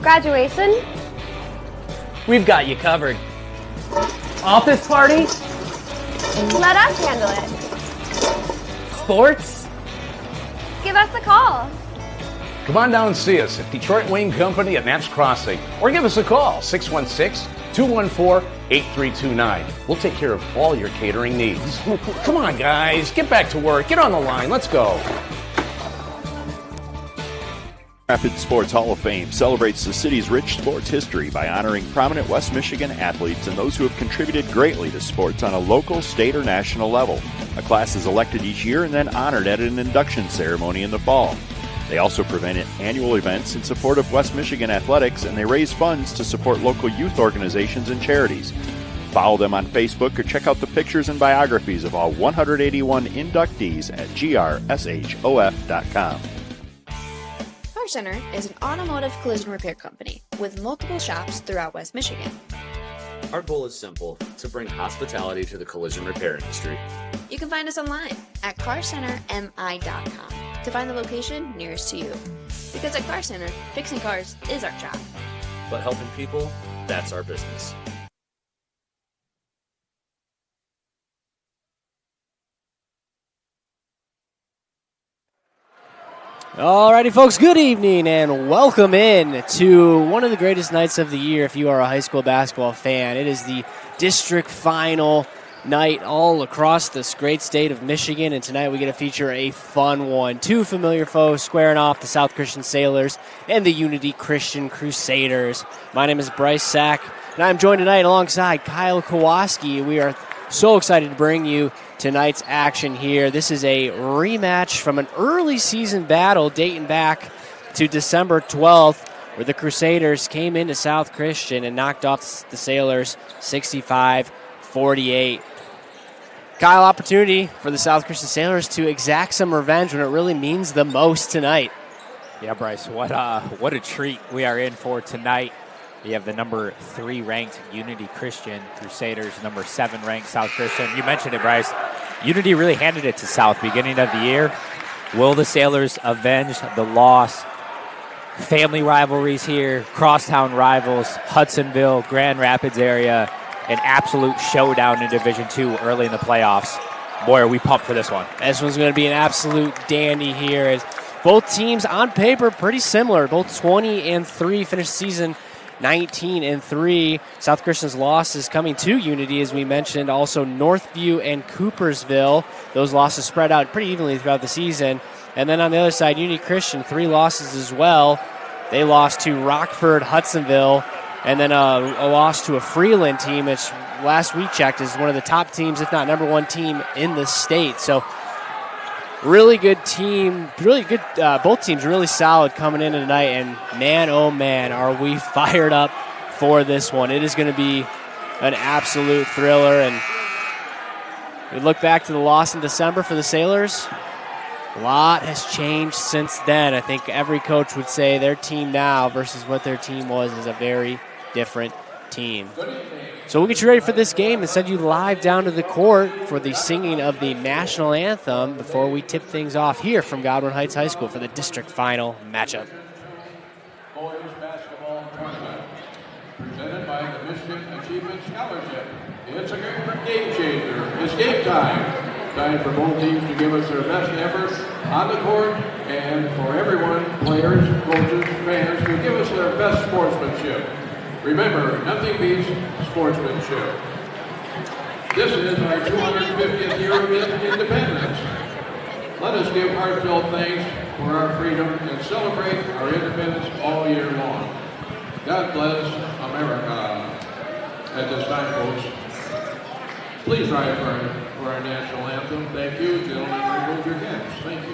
Graduation? We've got you covered. Office party? Let us handle it. Sports? Give us a call. Come on down and see us at Detroit Wing Company at Knapp's Crossing, or give us a call, 616-214-8329. We'll take care of all your catering needs. Come on, guys, get back to work. Get on the line. Let's go. Rapids Sports Hall of Fame celebrates the city's rich sports history by honoring prominent West Michigan athletes and those who have contributed greatly to sports on a local, state, or national level. A class is elected each year and then honored at an induction ceremony in the fall. They also prevent annual events in support of West Michigan athletics, and they raise funds to support local youth organizations and charities. Follow them on Facebook or check out the pictures and biographies of all 181 inductees at grshhof.com. Car Center is an automotive collision repair company with multiple shops throughout West Michigan. Our goal is simple, to bring hospitality to the collision repair industry. You can find us online at carcentermi.com to find the location nearest to you. Because at Car Center, fixing cars is our job. But helping people, that's our business. Alrighty, folks, good evening and welcome in to one of the greatest nights of the year if you are a high school basketball fan. It is the district final night all across this great state of Michigan, and tonight we get to feature a fun one. Two familiar foes squaring off, the South Christian Sailors and the Unity Christian Crusaders. My name is Bryce Sack, and I'm joined tonight alongside Kyle Kowalski. We are so excited to bring you tonight's action here. This is a rematch from an early season battle dating back to December 12th, where the Crusaders came into South Christian and knocked off the Sailors 65-48. Kyle, opportunity for the South Christian Sailors to exact some revenge when it really means the most tonight. Yeah, Bryce, what a treat we are in for tonight. You have the number 3 ranked Unity Christian Crusaders, number 7 ranked South Christian. You mentioned it, Bryce. Unity really handed it to South beginning of the year. Will the Sailors avenge the loss? Family rivalries here, crosstown rivals, Hudsonville, Grand Rapids area, an absolute showdown in Division II early in the playoffs. Boy, are we pumped for this one. This one's going to be an absolute dandy here. As both teams on paper pretty similar. Both 20-3 finished season 19-3. South Christian's losses coming to Unity, as we mentioned. Also Northview and Coopersville. Those losses spread out pretty evenly throughout the season. And then on the other side, Unity Christian, 3 losses as well. They lost to Rockford, Hudsonville, and then a loss to a Freeland team, which last we checked is one of the top teams, if not number 1 team in the state. So really good team, really good. Both teams really solid coming in tonight, and man, oh man, are we fired up for this one. It is going to be an absolute thriller, and we look back to the loss in December for the Sailors. A lot has changed since then. I think every coach would say their team now versus what their team was is a very different team. So we'll get you ready for this game and send you live down to the court for the singing of the national anthem before we tip things off here from Godwin Heights High School for the district final matchup. Boys Basketball Tournament, presented by the Michigan Achievement Scholarship. It's a game changer. It's game time. Time for both teams to give us their best effort on the court, and for everyone, players, coaches, fans, to give us their best sportsmanship. Remember, nothing beats sportsmanship. This is our 250th year of independence. Let us give heartfelt thanks for our freedom and celebrate our independence all year long. God bless America. At this time, folks, please rise for our national anthem. Thank you. Gentlemen, remove your caps. Thank you.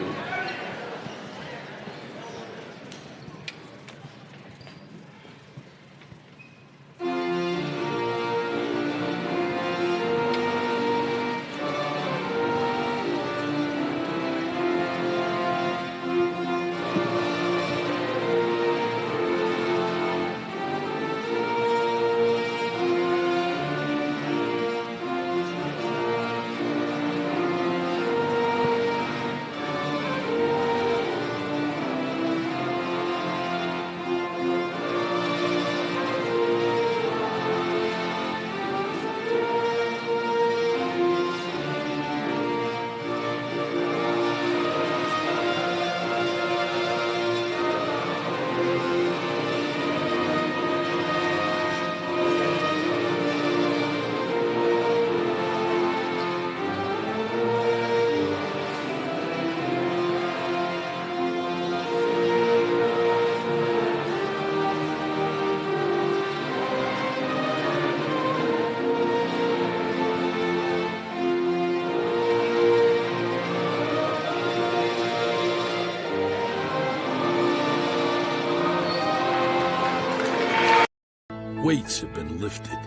Weights have been lifted.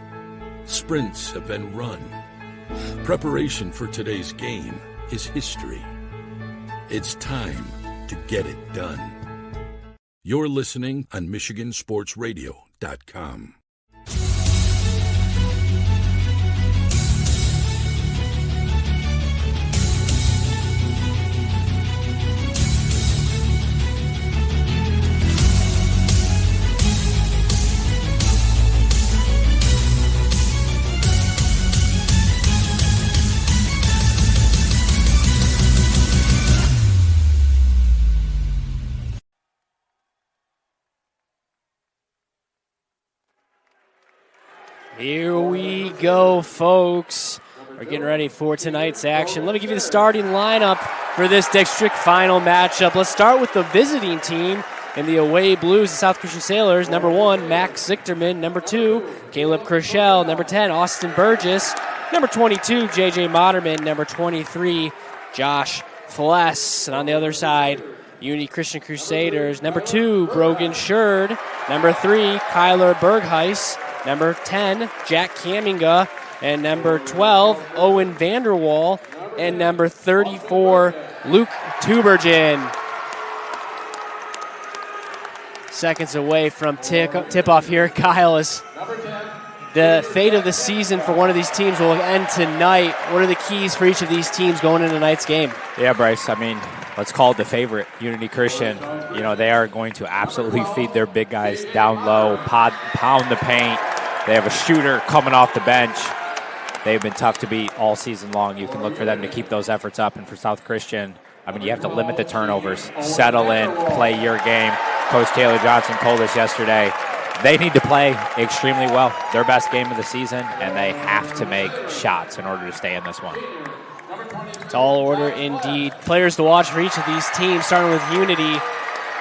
Sprints have been run. Preparation for today's game is history. It's time to get it done. You're listening on MichiganSportsRadio.com. Here we go, folks. We're getting ready for tonight's action. Let me give you the starting lineup for this district final matchup. Let's start with the visiting team in the away blues, the South Christian Sailors. Number 1, Max Zichterman. Number 2, Caleb Kershell. Number 10, Austin Burgess. Number 22, JJ Moderman. Number 23, Josh Fless. And on the other side, Unity Christian Crusaders. Number 2, Brogan Sherd. Number 3, Kyler Bergheis. Number 10, Jack Kaminga. And number 12, Owen Vanderwall. And number 34, Luke Tubergen. Seconds away from tip-off here. Kyle, is the fate of the season for one of these teams will end tonight. What are the keys for each of these teams going into tonight's game? Yeah, Bryce, I mean, let's call it the favorite, Unity Christian. You know, they are going to absolutely feed their big guys down low, pound the paint. They have a shooter coming off the bench. They've been tough to beat all season long. You can look for them to keep those efforts up. And for South Christian, I mean, you have to limit the turnovers, settle in, play your game. Coach Taylor Johnson told us yesterday they need to play extremely well, their best game of the season, and they have to make shots in order to stay in this one. Tall order indeed. Players to watch for each of these teams, starting with Unity.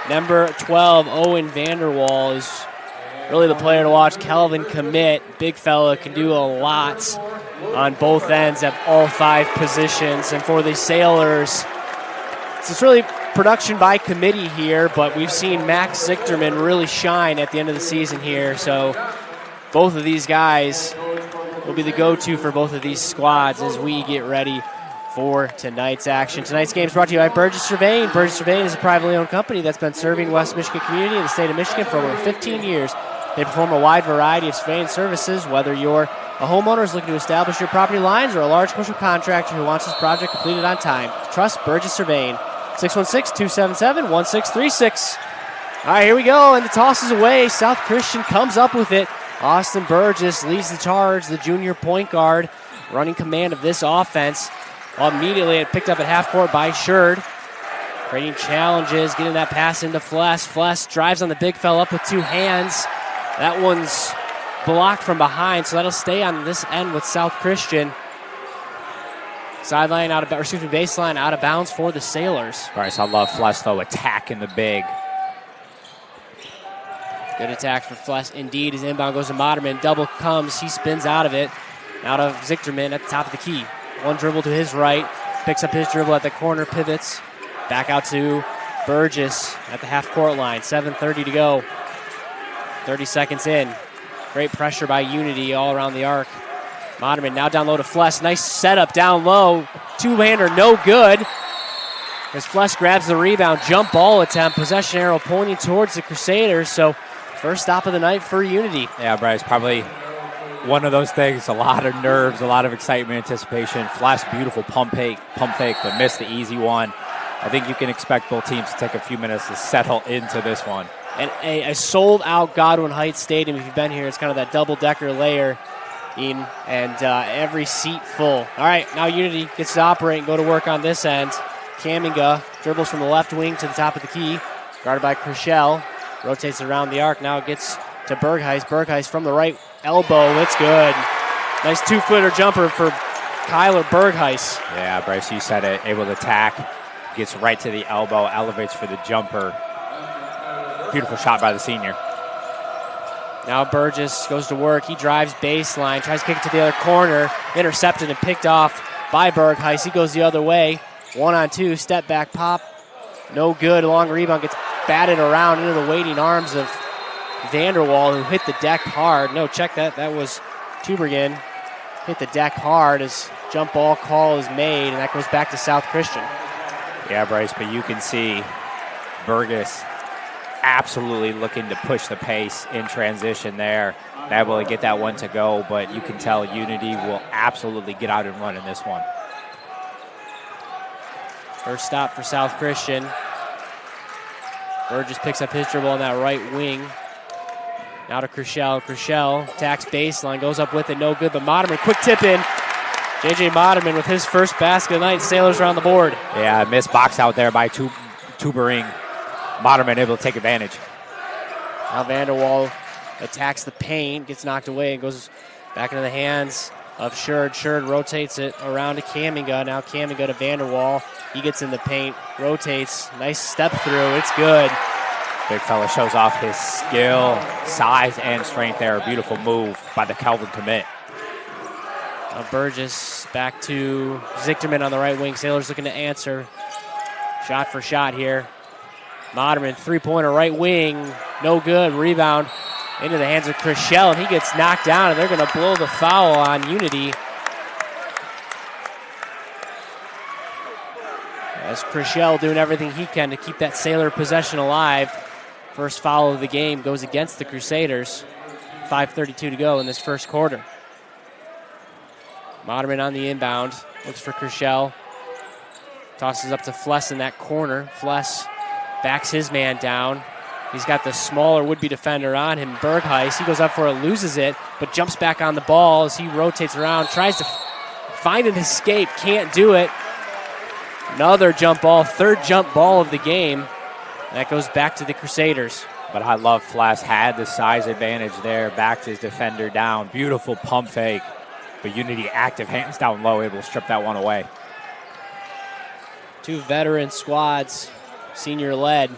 Number 12, Owen Vanderwall, is really the player to watch. Kelvin Commit, big fella, can do a lot on both ends of all 5 positions. And for the Sailors, it's really production by committee here, but we've seen Max Zichterman really shine at the end of the season here. So both of these guys will be the go-to for both of these squads as we get ready for tonight's action. Tonight's game is brought to you by Burgess Surveying. Burgess Surveying is a privately owned company that's been serving West Michigan community and the state of Michigan for over 15 years. They perform a wide variety of surveying services, whether you're a homeowner who's looking to establish your property lines or a large commercial contractor who wants his project completed on time. Trust Burgess Surveying. 616-277-1636. All right, here we go, and the toss is away. South Christian comes up with it. Austin Burgess leads the charge, the junior point guard, running command of this offense. Immediately it picked up at half court by Sherd. Creating challenges, getting that pass into Fless. Fless drives on the big fella up with 2 hands. That one's blocked from behind, so that'll stay on this end with South Christian. Baseline out of bounds for the Sailors. Bryce, I love Fless, though, attacking the big. Good attack for Fless. Indeed, his inbound goes to Moderman. Double comes. He spins out of it. Out of Zichterman at the top of the key. One dribble to his right. Picks up his dribble at the corner, pivots. Back out to Burgess at the half-court line. 7:30 to go. 30 seconds in. Great pressure by Unity all around the arc. Moderman now down low to Fless. Nice setup down low. 2-hander, no good. As Fless grabs the rebound, jump ball attempt. Possession arrow pointing towards the Crusaders. So first stop of the night for Unity. Yeah, Bryce, probably one of those things. A lot of nerves, a lot of excitement, anticipation. Fless, beautiful pump fake, but missed the easy one. I think you can expect both teams to take a few minutes to settle into this one. And a sold-out Godwin Heights Stadium, if you've been here, it's kind of that double-decker layer. And every seat full. All right, now Unity gets to operate and go to work on this end. Kaminga dribbles from the left wing to the top of the key, guarded by Kershell. Rotates around the arc, now gets to Bergheis. Bergheis from the right elbow, it's good. Nice 2-footer jumper for Kyler Bergheis. Yeah, Bryce, you said it, able to attack, gets right to the elbow, elevates for the jumper. Beautiful shot by the senior. Now Burgess goes to work. He drives baseline, tries to kick it to the other corner. Intercepted and picked off by Bergheis. He goes the other way. 1-on-2, step back pop. No good. Long rebound gets batted around into the waiting arms of Vanderwall, who hit the deck hard. No, check that. That was Tubergen. Hit the deck hard as jump ball call is made, and that goes back to South Christian. Yeah, Bryce, but you can see Burgess absolutely looking to push the pace in transition there. Able to get that one to go, but you can tell Unity will absolutely get out and run in this one. First stop for South Christian. Burgess picks up his dribble on that right wing. Now to Crushell. Crushell attacks baseline, goes up with it, no good, but Moderman, quick tip in. J.J. Moderman with his first basket of the night. Sailors are on the board. Yeah, missed box out there by Tubering. Moderman able to take advantage. Now Vanderwall attacks the paint, gets knocked away, and goes back into the hands of Sherd. Sherd rotates it around to Kaminga. Now Kaminga to Vanderwall. He gets in the paint, rotates, nice step through. It's good. Big fella shows off his skill, size, and strength there. A beautiful move by the Calvin commit. Now Burgess back to Zichterman on the right wing. Sailors looking to answer. Shot for shot here. Moderman, three-pointer right wing. No good. Rebound into the hands of Crushell, and he gets knocked down, and they're going to blow the foul on Unity. As Crushell doing everything he can to keep that Sailor possession alive. First foul of the game goes against the Crusaders. 5:32 to go in this first quarter. Moderman on the inbound. Looks for Crushell. Tosses up to Fless in that corner. Fless backs his man down. He's got the smaller would-be defender on him, Bergheis. He goes up for it, loses it, but jumps back on the ball as he rotates around, tries to find an escape, can't do it. Another jump ball, third jump ball of the game. That goes back to the Crusaders. But I love Fless had the size advantage there, backed his defender down. Beautiful pump fake, but Unity active, hands down low, able to strip that one away. Two veteran squads, senior-led,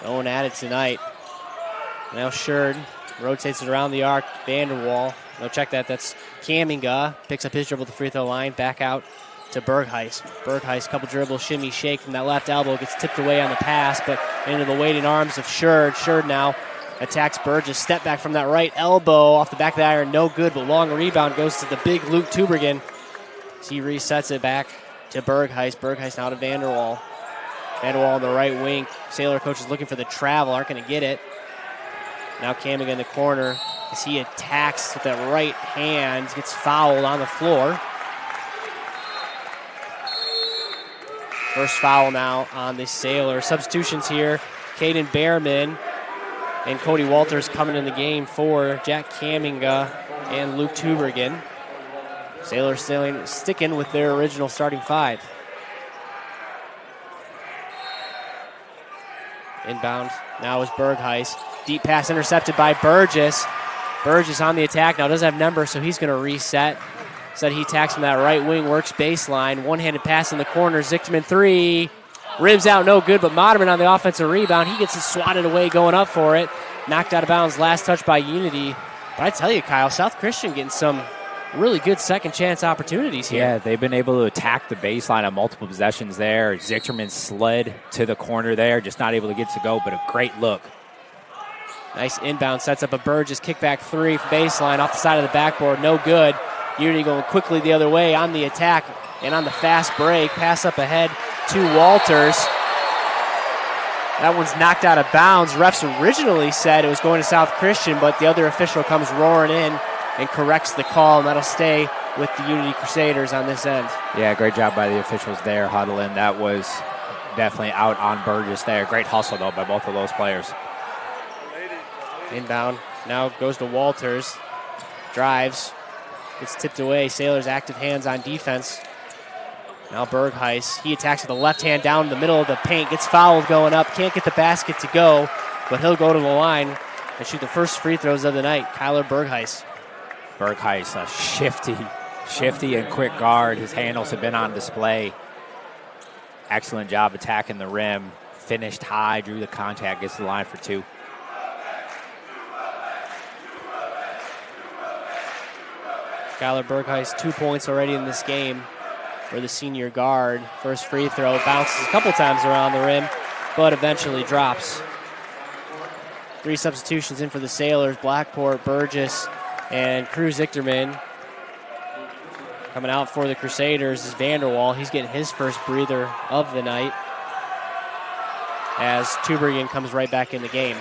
going at it tonight. Now Sherd rotates it around the arc. Vanderwall. No, check that. That's Kaminga. Picks up his dribble at the free throw line. Back out to Bergheis. Bergheis, couple dribble, shimmy, shake from that left elbow. Gets tipped away on the pass, but into the waiting arms of Sherd. Sherd now attacks Burgess. Step back from that right elbow off the back of the iron. No good, but long rebound goes to the big Luke Tubergen. He resets it back to Bergheis. Bergheis now to Vanderwall. Vanderwall on the right wing. Sailor coach is looking for the travel. Aren't going to get it. Now Kaminga in the corner as he attacks with that right hand. Gets fouled on the floor. First foul now on the Sailor. Substitutions here. Caden Behrman and Cody Walters coming in the game for Jack Kaminga and Luke Tubergen. Sailor sticking with their original starting five. Inbound now is Bergheis. Deep pass intercepted by Burgess. Burgess on the attack now, doesn't have number, so he's going to reset. Said he attacks from that right wing, works baseline. One-handed pass in the corner. Zichterman three. Rims out, no good, but Moderman on the offensive rebound. He gets it swatted away going up for it. Knocked out of bounds, last touch by Unity. But I tell you, Kyle, South Christian getting some really good second chance opportunities here. Yeah, they've been able to attack the baseline on multiple possessions there. Zichterman slid to the corner there, just not able to get to go, but a great look. Nice inbound, sets up a Burgess kickback three from baseline off the side of the backboard, no good. Unity going quickly the other way on the attack and on the fast break. Pass up ahead to Walters. That one's knocked out of bounds. Refs originally said it was going to South Christian, but the other official comes roaring in and corrects the call, and that'll stay with the Unity Crusaders on this end. Yeah, great job by the officials there, huddling. That was definitely out on Burgess there. Great hustle, though, by both of those players. Inbound now goes to Walters. Drives. Gets tipped away. Sailors active hands on defense. Now Bergheis. He attacks with the left hand down in the middle of the paint. Gets fouled going up. Can't get the basket to go, but he'll go to the line and shoot the first free throws of the night. Kyler Bergheis. Bergheis, a shifty and quick guard. His handles have been on display. Excellent job attacking the rim. Finished high, drew the contact, gets to the line for two. Skylar Bergheis, 2 points already in this game for the senior guard. First free throw, bounces a couple times around the rim, but eventually drops. 3 substitutions in for the Sailors. Blackport, Burgess, and Cruz Zichterman. Coming out for the Crusaders is Vanderwall. He's getting his first breather of the night as Tübingen comes right back in the game.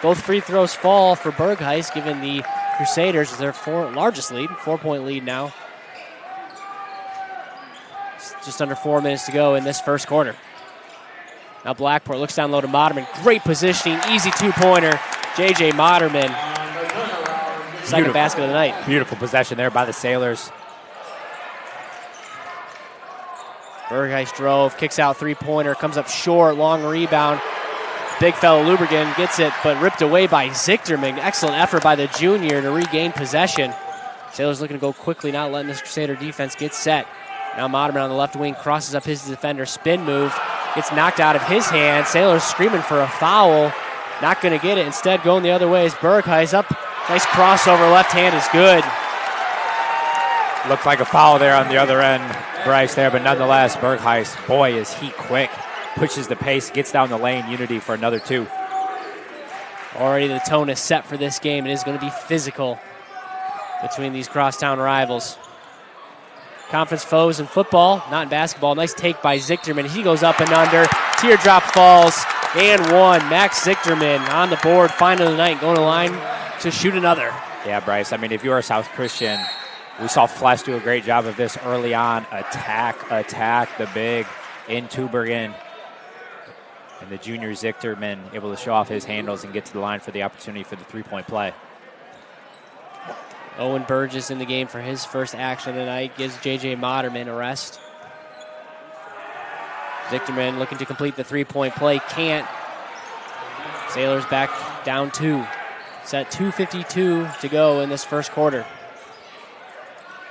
Both free throws fall for Bergheist, giving the Crusaders their largest lead, 4-point lead now. It's just under 4 minutes to go in this first quarter. Now Blackport looks down low to Moderman. Great positioning, easy 2-pointer. J.J. Moderman, second basket of the night. Beautiful possession there by the Sailors. Bergheist drove, kicks out 3-pointer, comes up short, long rebound. Big fellow Lubergen gets it, but ripped away by Zichterman. Excellent effort by the junior to regain possession. Sailors looking to go quickly, not letting this Crusader defense get set. Now Moderman on the left wing crosses up his defender, spin move. Gets knocked out of his hand. Sailors screaming for a foul. Not going to get it. Instead, going the other way is Bergheist up. Nice crossover. Left hand is good. Looked like a foul there on the other end, Bryce there, but nonetheless, Bergheist, boy, is he quick. Pushes the pace, gets down the lane. Unity for another 2. Already the tone is set for this game. It is going to be physical between these crosstown rivals. Conference foes in football, not in basketball. Nice take by Zichterman. He goes up and under. Teardrop falls and 1. Max Zichterman on the board, final of the night, going to the line to shoot another. Yeah, Bryce, I mean, if you are South Christian, we saw Flesh do a great job of this early on. Attack the big in Tübingen. And the junior Zichterman able to show off his handles and get to the line for the opportunity for the 3-point play. Owen Burgess in the game for his first action tonight. Gives J.J. Moderman a rest. Zichterman looking to complete the 3-point play. Can't. Sailors back down 2. It's at 2:52 to go in this first quarter.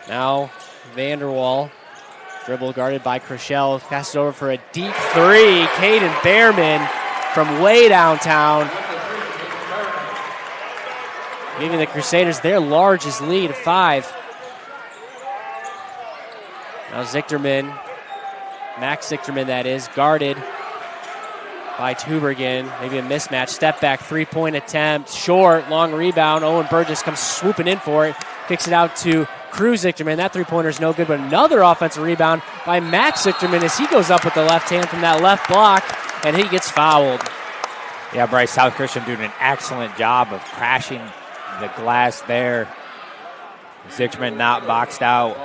Now Vanderwall. Dribble guarded by Krischel. Passes over for a deep 3. Caden Behrman from way downtown. Giving the Crusaders their largest lead of 5. Now Zichterman, Max Zichterman that is, guarded by Tübingen. Maybe a mismatch. Step back, 3-point attempt. Short, long rebound. Owen Burgess comes swooping in for it. Kicks it out to Cruz Zichterman. That 3-pointer is no good, but another offensive rebound by Max Zichterman as he goes up with the left hand from that left block, and he gets fouled. Yeah, Bryce, South Christian doing an excellent job of crashing the glass there. Zichterman not boxed out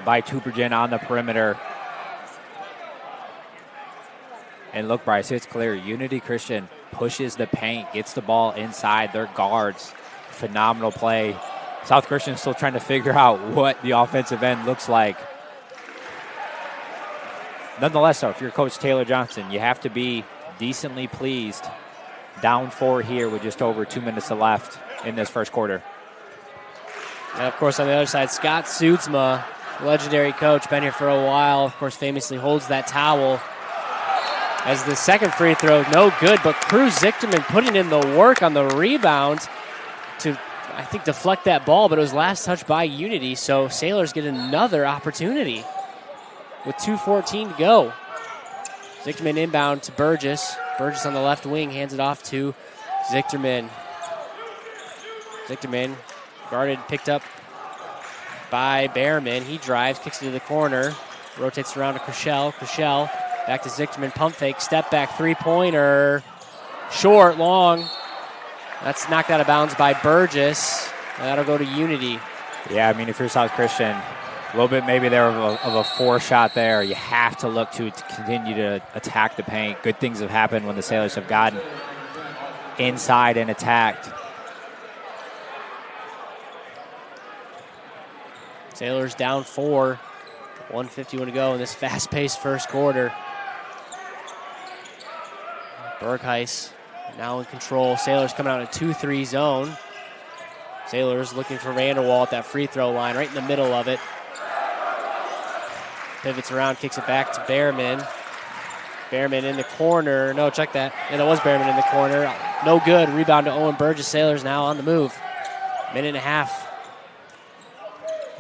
by Tübingen on the perimeter. And look, Bryce, it's clear. Unity Christian pushes the paint, gets the ball inside their guards. Phenomenal play. South Christian still trying to figure out what the offensive end looks like. Nonetheless, though, if you're Coach Taylor Johnson, you have to be decently pleased. Down 4 here with just over 2 minutes left in this first quarter. And, of course, on the other side, Scott Suitsma, legendary coach, been here for a while, of course, famously holds that towel. As the second free throw, no good, but Cruz Zichterman putting in the work on the rebound to, I think, deflect that ball, but it was last touched by Unity, so Sailors get another opportunity with 2:14 to go. Zichterman inbound to Burgess. Burgess on the left wing hands it off to Zichterman. Zichterman guarded, picked up by Behrman. He drives, kicks it to the corner, rotates around to Krischel. Krischel back to Zichterman, pump fake, step back, 3-pointer. Short, long. That's knocked out of bounds by Burgess. And that'll go to Unity. Yeah, I mean, if you're South Christian, a little bit maybe there of a 4-shot there. You have to look to continue to attack the paint. Good things have happened when the Sailors have gotten inside and attacked. Sailors down 4. 1:51 to go in this fast-paced first quarter. Bergheist now in control. Sailors coming out in a 2-3 zone. Sailors looking for Vanderwall at that free throw line, right in the middle of it. Pivots around, kicks it back to Behrman. Behrman in the corner. No, check that. Yeah, that was Behrman in the corner. No good. Rebound to Owen Burgess. Sailors now on the move. Minute and a half.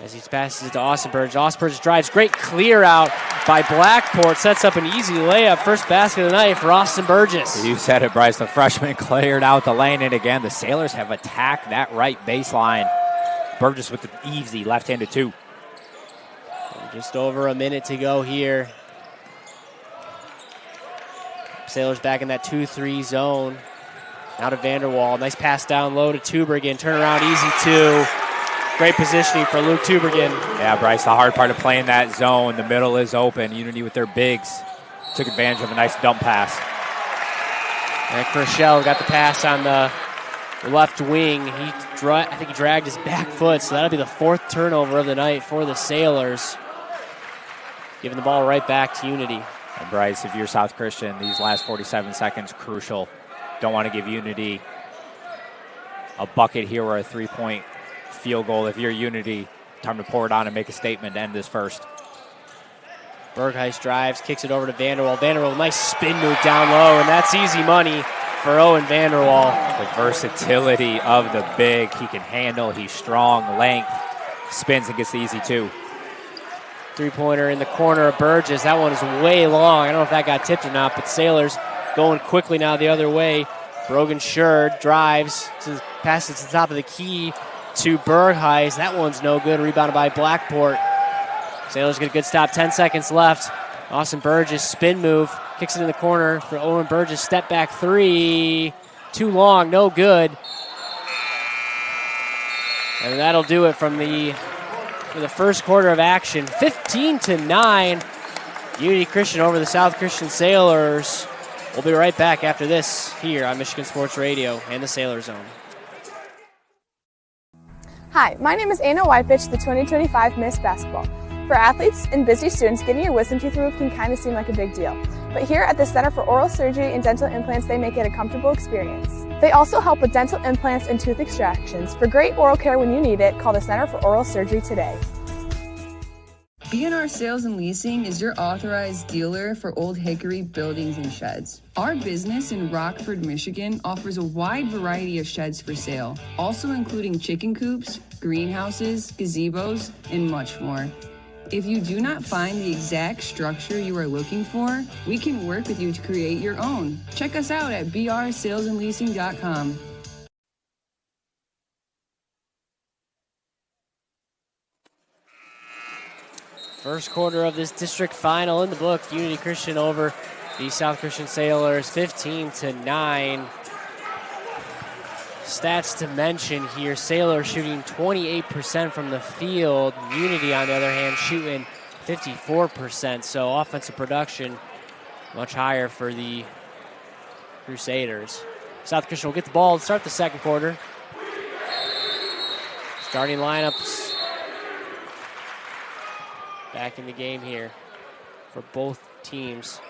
As he passes it to Austin Burgess. Austin Burgess drives. Great clear out by Blackport. Sets up an easy layup. First basket of the night for Austin Burgess. You said it, Bryce. The freshman cleared out the lane, and again, the Sailors have attacked that right baseline. Burgess with the easy left-handed two. Just over a minute to go here. Sailors back in that 2-3 zone. Now to Vanderwall. Nice pass down low to Tubergen. Turn around, easy two. Great positioning for Luke Tubergen. Yeah, Bryce, the hard part of playing that zone, the middle is open. Unity with their bigs took advantage of a nice dump pass. And Chrishell got the pass on the left wing. I think he dragged his back foot, so that'll be the 4th turnover of the night for the Sailors. Giving the ball right back to Unity. And Bryce, if you're South Christian, these last 47 seconds crucial. Don't want to give Unity a bucket here or a 3-point field goal. If you're Unity, time to pour it on and make a statement to end this first. Bergheist drives, kicks it over to Vanderwall. Vanderwall, nice spin move down low, and that's easy money for Owen Vanderwall. The versatility of the big. He can handle, he's strong, length, spins and gets the easy two. Three-pointer in the corner of Burgess. That one is way long. I don't know if that got tipped or not, but Sailors going quickly now the other way. Brogan Schurd drives, passes to the top of the key to Bergheist. That one's no good. Rebounded by Blackport. Sailors get a good stop. 10 seconds left. Austin Burgess, spin move. Kicks it in the corner for Owen Burgess. Step back three. Too long, no good. And that'll do it for the first quarter of action. 15-9. Unity Christian over the South Christian Sailors. We'll be right back after this here on Michigan Sports Radio and the Sailor Zone. Hi, my name is Anna Wypich, the 2025 Miss Basketball. For athletes and busy students, getting your wisdom teeth removed can kind of seem like a big deal. But here at the Center for Oral Surgery and Dental Implants, they make it a comfortable experience. They also help with dental implants and tooth extractions. For great oral care when you need it, call the Center for Oral Surgery today. B&R Sales and Leasing is your authorized dealer for Old Hickory buildings and sheds. Our business in Rockford, Michigan offers a wide variety of sheds for sale, also including chicken coops, greenhouses, gazebos, and much more. If you do not find the exact structure you are looking for, we can work with you to create your own. Check us out at brsalesandleasing.com. First quarter of this district final in the book. Unity Christian over the South Christian Sailors, 15-9. Stats to mention here. Sailors shooting 28% from the field. Unity, on the other hand, shooting 54%. So offensive production much higher for the Crusaders. South Christian will get the ball to start the second quarter. Starting lineups back in the game here for both teams.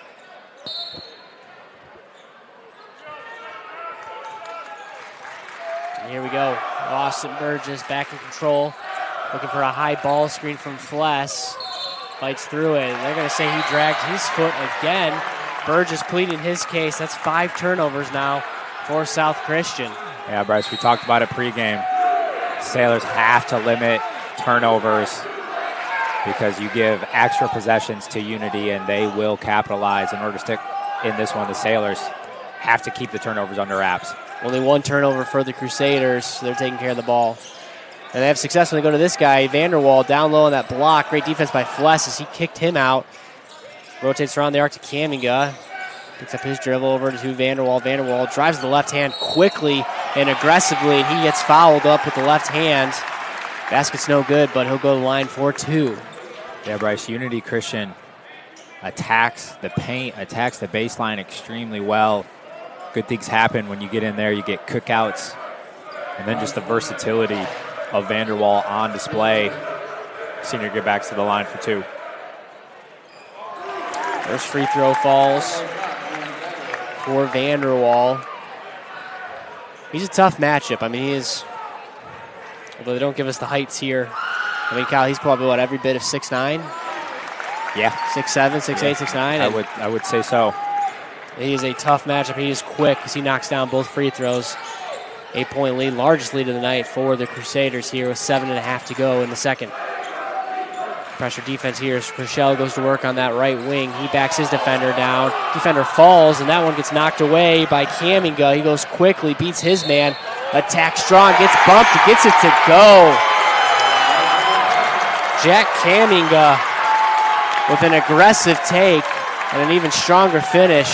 And here we go. Austin Burgess back in control. Looking for a high ball screen from Fless. Fights through it. They're going to say he dragged his foot again. Burgess pleading his case. That's 5 turnovers now for South Christian. Yeah, Bryce, we talked about it pregame. Sailors have to limit turnovers because you give extra possessions to Unity and they will capitalize. In order to stick in this one, the Sailors have to keep the turnovers under wraps. Only 1 turnover for the Crusaders, so they're taking care of the ball. And they have success when they go to this guy, Vanderwall, down low on that block. Great defense by Fless as he kicked him out. Rotates around the arc to Kaminga. Picks up his dribble over to Vanderwall. Vanderwall drives the left hand quickly and aggressively, and he gets fouled up with the left hand. Basket's no good, but he'll go to the line for 2. Yeah, Bryce, Unity Christian attacks the paint, attacks the baseline extremely well. Good things happen when you get in there. You get cookouts, and then just the versatility of Vanderwall on display. Senior get back to the line for 2. First free throw falls for Vanderwall. He's a tough matchup. I mean, he is, although they don't give us the heights here. I mean, Kyle, he's probably, every bit of 6'9"? Yeah. 6'7", 6'8", 6'9"? I would say so. He is a tough matchup. He is quick because he knocks down both free throws. 8-point lead, largest lead of the night for the Crusaders here with 7.5 to go in the second. Pressure defense here as Rochelle goes to work on that right wing. He backs his defender down. Defender falls, and that one gets knocked away by Kaminga. He goes quickly, beats his man, attacks strong, gets bumped, gets it to go. Jack Kaminga with an aggressive take and an even stronger finish.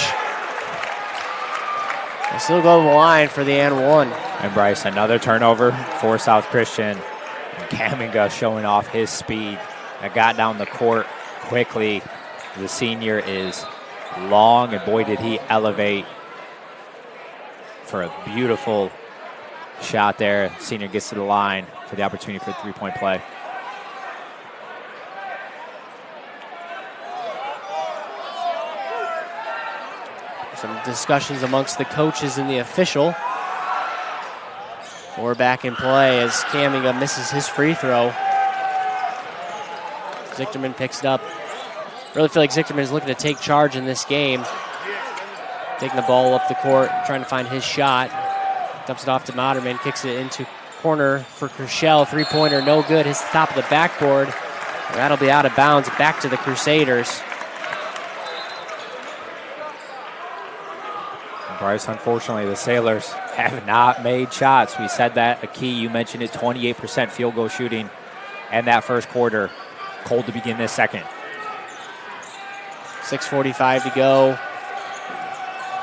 They still go to the line for the and one. And Bryce, another turnover for South Christian. And Kaminga showing off his speed. That got down the court quickly. The senior is long, and boy, did he elevate for a beautiful shot there. Senior gets to the line for the opportunity for a three-point play. Some discussions amongst the coaches and the official. We're back in play as Kaminga misses his free throw. Zichterman picks it up. Really feel like Zichterman is looking to take charge in this game. Taking the ball up the court, trying to find his shot. Dumps it off to Moderman, kicks it into corner for Crushell. Three-pointer, no good. Hits the top of the backboard. That'll be out of bounds. Back to the Crusaders. Bryce, unfortunately, the Sailors have not made shots. We said that a key. You mentioned it, 28% field goal shooting and that first quarter. Cold to begin this second. 6:45 to go.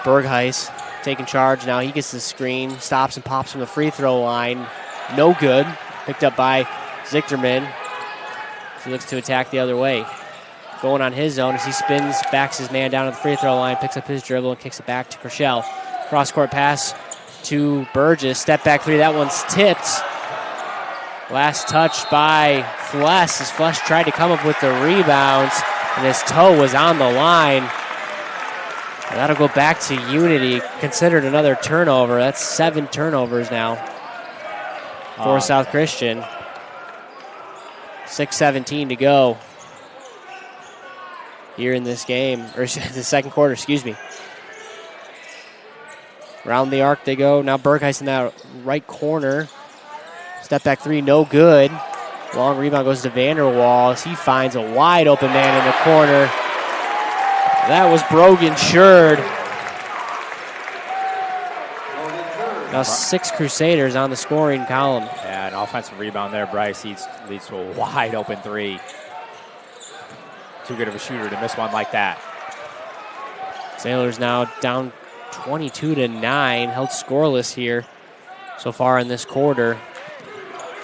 Bergheis taking charge now. He gets the screen, stops and pops from the free throw line. No good. Picked up by Zichterman. He looks to attack the other way. Going on his own as he spins, backs his man down to the free throw line, picks up his dribble and kicks it back to Crushell. Cross-court pass to Burgess. Step back three. That one's tipped. Last touch by Fless as Fless tried to come up with the rebounds, and his toe was on the line. And that'll go back to Unity. Considered another turnover. That's 7 turnovers now for South Christian. 6:17 to go here in this game, or the second quarter, excuse me. Around the arc they go. Now Bergheis in that right corner. Step back three, no good. Long rebound goes to Vanderwall as he finds a wide open man in the corner. That was Brogan Sherd. Now 6 Crusaders on the scoring column. Yeah, an offensive rebound there. Bryce leads to a wide open three. Too good of a shooter to miss one like that. Sailors now down 22-9, held scoreless here so far in this quarter.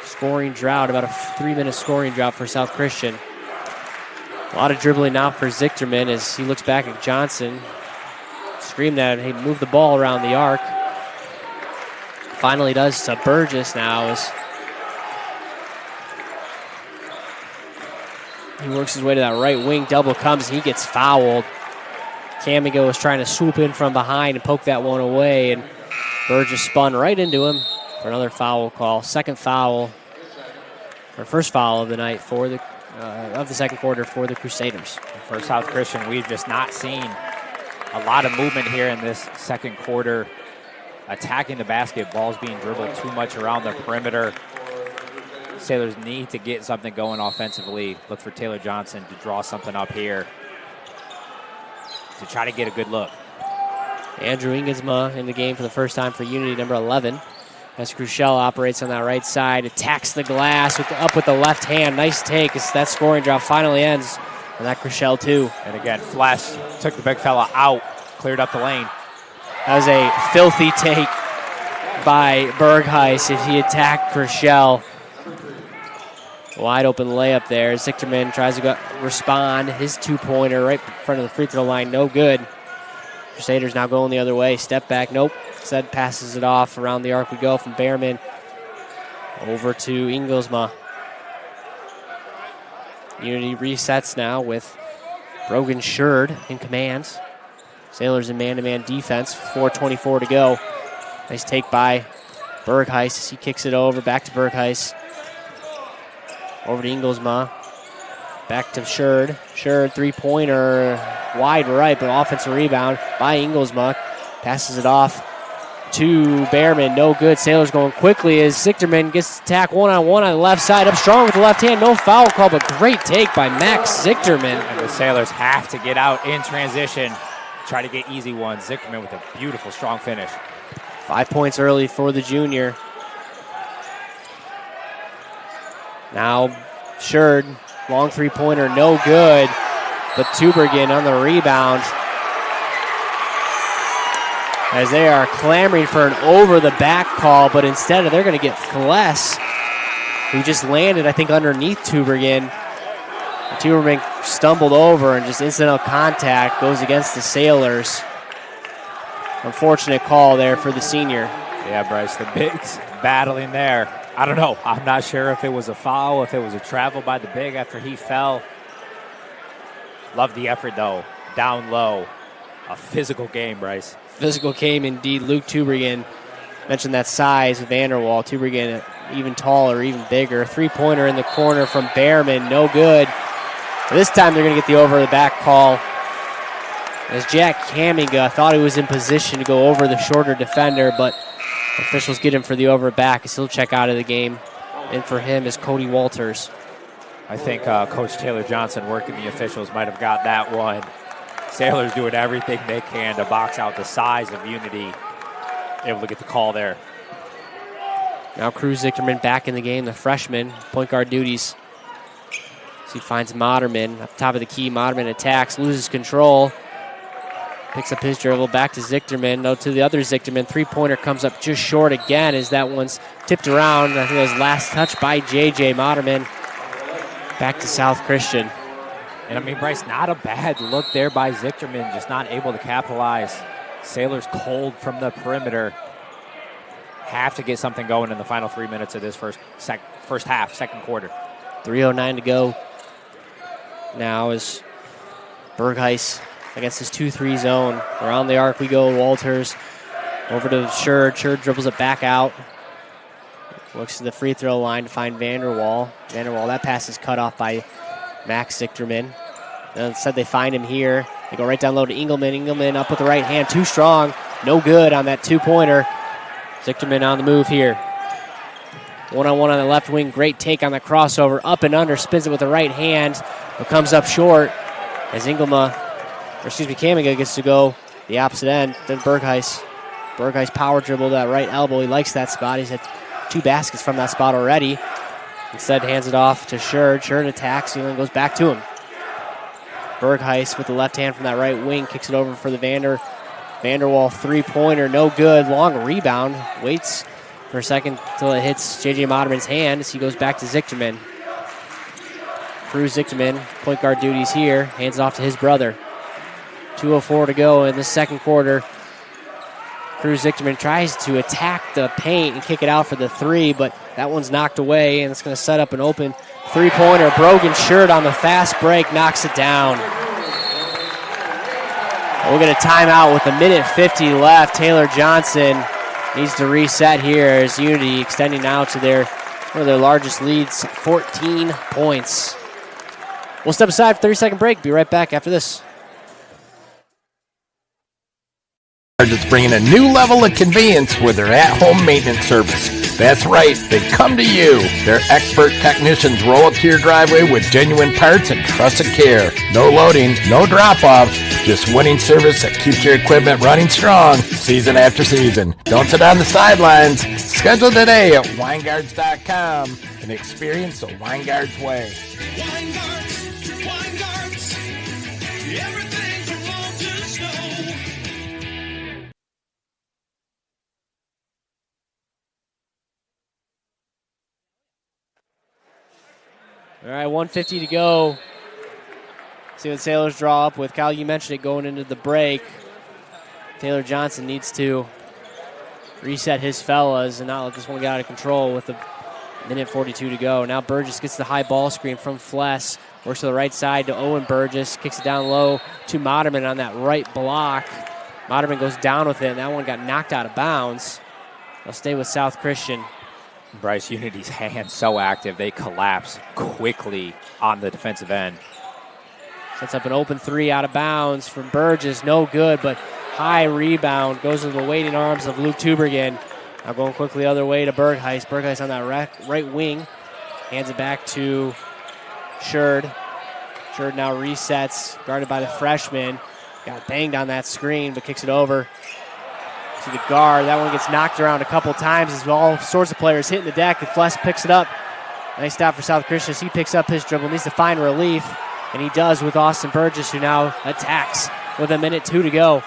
Scoring drought, about a 3-minute scoring drought for South Christian. A lot of dribbling now for Zichterman as he looks back at Johnson. Screamed at him, hey, move the ball around the arc. Finally does to Burgess now as he works his way to that right wing. Double comes, and he gets fouled. Kaminga was trying to swoop in from behind and poke that one away, and Burgess spun right into him for another foul call. Second foul, or first foul of the night for the of the second quarter for the Crusaders. For South Christian, we've just not seen a lot of movement here in this second quarter. Attacking the basket, balls being dribbled too much around the perimeter. Sailors need to get something going offensively. Look for Taylor Johnson to draw something up here to try to get a good look. Andrew Ingesma in the game for the first time for Unity, number 11. As Crushell operates on that right side, attacks the glass up with the left hand. Nice take as that scoring drop finally ends. And that Crushell too. And again, Flash took the big fella out, cleared up the lane. That was a filthy take by Bergheis as he attacked Crushell. Wide open layup there. Zichterman tries to respond. His two-pointer right in front of the free throw line, no good. Crusaders now going the other way. Step back, nope. Instead passes it off. Around the arc we go from Behrman over to Ingelsma. Unity resets now with Brogan Sherd in command. Sailors in man-to-man defense. 4:24 to go. Nice take by Bergheis. He kicks it over. Back to Bergheis. Over to Ingelsma. Back to Sherd. Sherd, three-pointer. Wide right, but offensive rebound by Ingelsma. Passes it off to Behrman, no good. Sailors going quickly as Zichterman gets attacked one-on-one on the left side, up strong with the left hand, no foul call, but great take by Max Zichterman. And the Sailors have to get out in transition, try to get easy ones. Zichterman with a beautiful, strong finish. 5 points early for the junior. Now Sherd, long three-pointer, no good, but Tubergen on the rebound, as they are clamoring for an over-the-back call, but instead they're going to get Fless, who just landed, I think, underneath Tubergen. Tubergen stumbled over and just incidental contact goes against the Sailors. Unfortunate call there for the senior. Yeah, Bryce, the bigs battling there. I don't know. I'm not sure if it was a foul, if it was a travel by the big after he fell. Love the effort, though. Down low. A physical game, Bryce. Physical game indeed. Luke Tubergen mentioned that size of Vanderwall. Tubergen even taller, even bigger. Three-pointer in the corner from Behrman, no good. This time they're going to get the over-the-back call, as Jack Kamiga thought he was in position to go over the shorter defender, but officials get him for the over-back. He'll check out of the game. And for him is Cody Walters. I think Coach Taylor Johnson working the officials might have got that one. Sailors doing everything they can to box out the size of Unity. Able to get the call there. Now Cruz Zichterman back in the game, the freshman, point guard duties. So he finds Moderman up top of the key. Moderman attacks, loses control. Picks up his dribble, back to Zichterman. No, to the other Zichterman. Three-pointer comes up just short again as that one's tipped around. I think it was last touch by J.J. Moderman. Back to South Christian. And I mean, Bryce, not a bad look there by Zichterman, just not able to capitalize. Sailors cold from the perimeter. Have to get something going in the final 3 minutes of this first half, second quarter. 3:09 to go. Now is Bergheis against his 2-3 zone. Around the arc we go, Walters. Over to Sherd. Sherd dribbles it back out. Looks to the free throw line to find Vanderwall. That pass is cut off by Max Zichterman. Instead they find him here. They go right down low to Engelman. Engelman up with the right hand, too strong. No good on that two-pointer. Zichterman on the move here. One-on-one on the left wing. Great take on the crossover. Up and under. Spins it with the right hand. But comes up short as Kamiga gets to go the opposite end. Then Bergheis. Bergheis power dribble that right elbow. He likes that spot. He's had 2 baskets from that spot already. Instead hands it off to Sherd. Sherd attacks and then goes back to him. Bergheis with the left hand from that right wing. Kicks it over for the Vanderwall three-pointer. No good. Long rebound. Waits for a second until it hits J.J. Moderman's hand as he goes back to Zichterman. Cruz Zichterman, point guard duties here. Hands it off to his brother. 2:04 to go in the second quarter. Cruz Zichterman tries to attack the paint and kick it out for the three, but that one's knocked away, and it's going to set up an open three-pointer. Brogan Sherd on the fast break knocks it down. We'll get a timeout with 1:50 left. Taylor Johnson needs to reset here as Unity extending now to one of their largest leads, 14 points. We'll step aside for a 30-second break. Be right back after this. It's bringing a new level of convenience with their at-home maintenance service. That's right, they come to you. Their expert technicians roll up to your driveway with genuine parts and trusted care. No loading, no drop-offs, just winning service that keeps your equipment running strong season after season. Don't sit on the sidelines. Schedule today at Weingarts.com and experience the Weingarts way. Weingarts, everything you want to know. All right, 1:50 to go. See what Sailors draw up with. Kyle, you mentioned it going into the break. Taylor Johnson needs to reset his fellas and not let this one get out of control with 1:42 to go. Now Burgess gets the high ball screen from Fless. Works to the right side to Owen Burgess. Kicks it down low to Moderman on that right block. Moderman goes down with it, and that one got knocked out of bounds. They'll stay with South Christian. Bryce, Unity's hands so active, they collapse quickly on the defensive end. Sets up an open three out of bounds from Burgess. No good, but high rebound. Goes to the waiting arms of Luke Tubergen. Now going quickly the other way to Bergheist. Bergheist on that right wing. Hands it back to Sherd. Sherd now resets, guarded by the freshman. Got banged on that screen, but kicks it over to the guard. That one gets knocked around a couple times as all sorts of players hitting the deck. Flesk picks it up. Nice stop for South Christian as he picks up his dribble. Needs to find relief, and he does with Austin Burgess, who now attacks with 1:02 to go.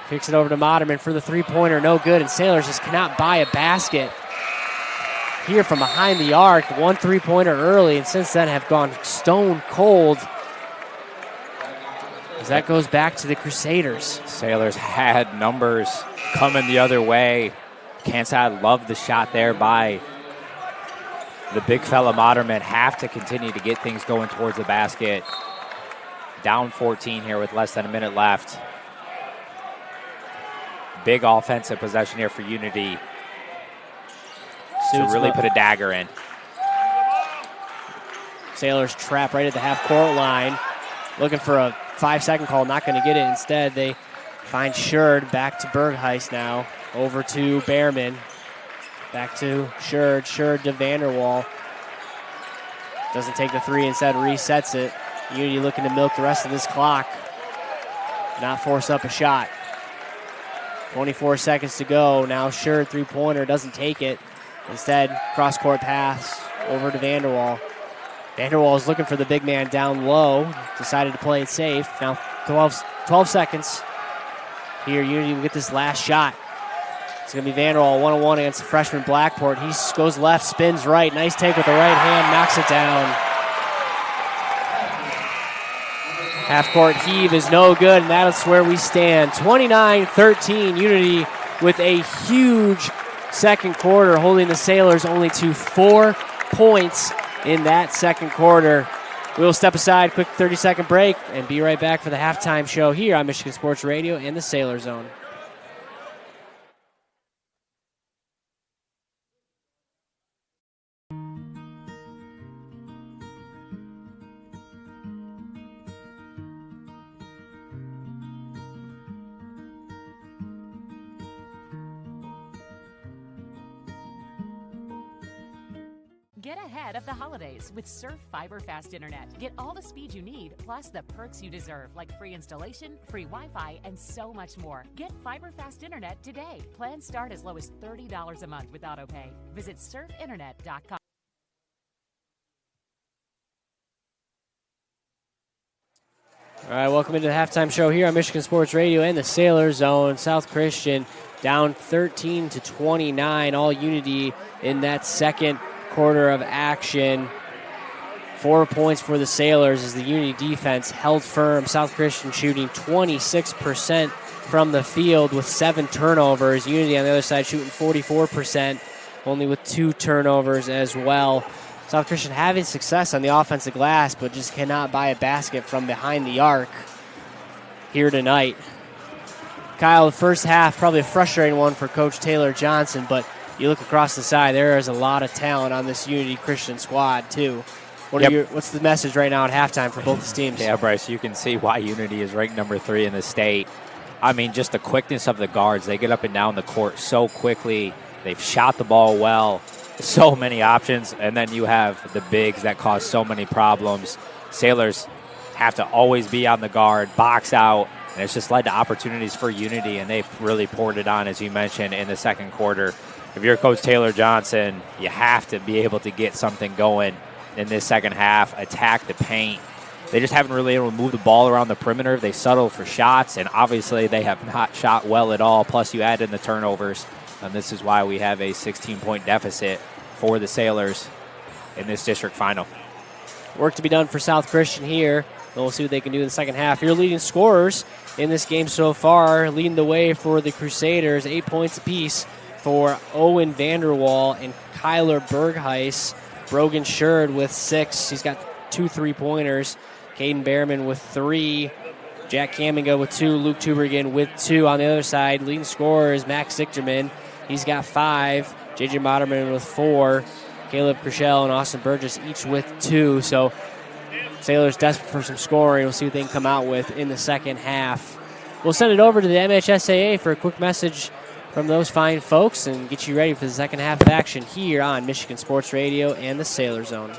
Kicks it over to Moderman for the three-pointer. No good, and Sailors just cannot buy a basket here from behind the arc. One three-pointer early, and since then have gone stone cold. As that goes back to the Crusaders. Sailors had numbers coming the other way. Can't say I love the shot there by the big fella Moderman. Have to continue to get things going towards the basket. Down 14 here with less than a minute left. Big offensive possession here for Unity to really put a dagger in. Sailors trap right at the half-court line. Looking for a 5-second call, not going to get it. Instead, they find Sherd. Back to Bergheist now. Over to Behrman. Back to Sherd. Sherd to Vanderwall. Doesn't take the three, instead resets it. Unity looking to milk the rest of this clock. Not force up a shot. 24 seconds to go. Now Sherd three-pointer, doesn't take it. Instead, cross-court pass over to Vanderwall. Vanderwall is looking for the big man down low. Decided to play it safe. Now 12 seconds. Here, Unity will get this last shot. It's going to be Vanderwall one-on-one against the freshman Blackport. He goes left, spins right. Nice take with the right hand, knocks it down. Half-court heave is no good, and that's where we stand. 29-13, Unity with a huge second quarter, holding the Sailors only to 4 points in that second quarter. We'll step aside, quick 30-second break, and be right back for the halftime show here on Michigan Sports Radio and the Sailor Zone. Get ahead of the holidays with Surf Fiber Fast Internet. Get all the speed you need, plus the perks you deserve, like free installation, free Wi-Fi, and so much more. Get Fiber Fast Internet today. Plans start as low as $30 a month with AutoPay. Visit surfinternet.com. All right, welcome into the halftime show here on Michigan Sports Radio and the Sailor Zone. South Christian down 13-29, all Unity in that second quarter of action. 4 points for the Sailors as the Unity defense held firm. South Christian shooting 26% from the field with 7 turnovers. Unity on the other side shooting 44%, only with 2 turnovers as well. South Christian having success on the offensive glass, but just cannot buy a basket from behind the arc here tonight. Kyle, the first half, probably a frustrating one for Coach Taylor Johnson, but you look across the side, there is a lot of talent on this Unity Christian squad, too. What's the message right now at halftime for both teams? Yeah, Bryce, you can see why Unity is ranked number 3 in the state. I mean, just the quickness of the guards. They get up and down the court so quickly. They've shot the ball well. So many options. And then you have the bigs that cause so many problems. Sailors have to always be on the guard, box out, and it's just led to opportunities for Unity, and they've really poured it on, as you mentioned, in the second quarter. If you're Coach Taylor Johnson, you have to be able to get something going in this second half, attack the paint. They just haven't really been able to move the ball around the perimeter. They settle for shots, and obviously they have not shot well at all. Plus, you add in the turnovers, and this is why we have a 16-point deficit for the Sailors in this district final. Work to be done for South Christian here. We'll see what they can do in the second half. Your leading scorers in this game so far, leading the way for the Crusaders, 8 points apiece for Owen Vanderwall and Kyler Bergheist. Brogan Sherd with 6. He's got 2 3-pointers. Caden Behrman with 3. Jack Kaminga with 2. Luke Tubergen with 2. On the other side, leading scorer is Max Zichterman. He's got 5. J.J. Moderman with 4. Caleb Krischel and Austin Burgess each with 2. So Sailors desperate for some scoring. We'll see what they can come out with in the second half. we'll send it over to the MHSAA for a quick message from those fine folks and get you ready for the second half of action here on Michigan Sports Radio and the Sailor Zone.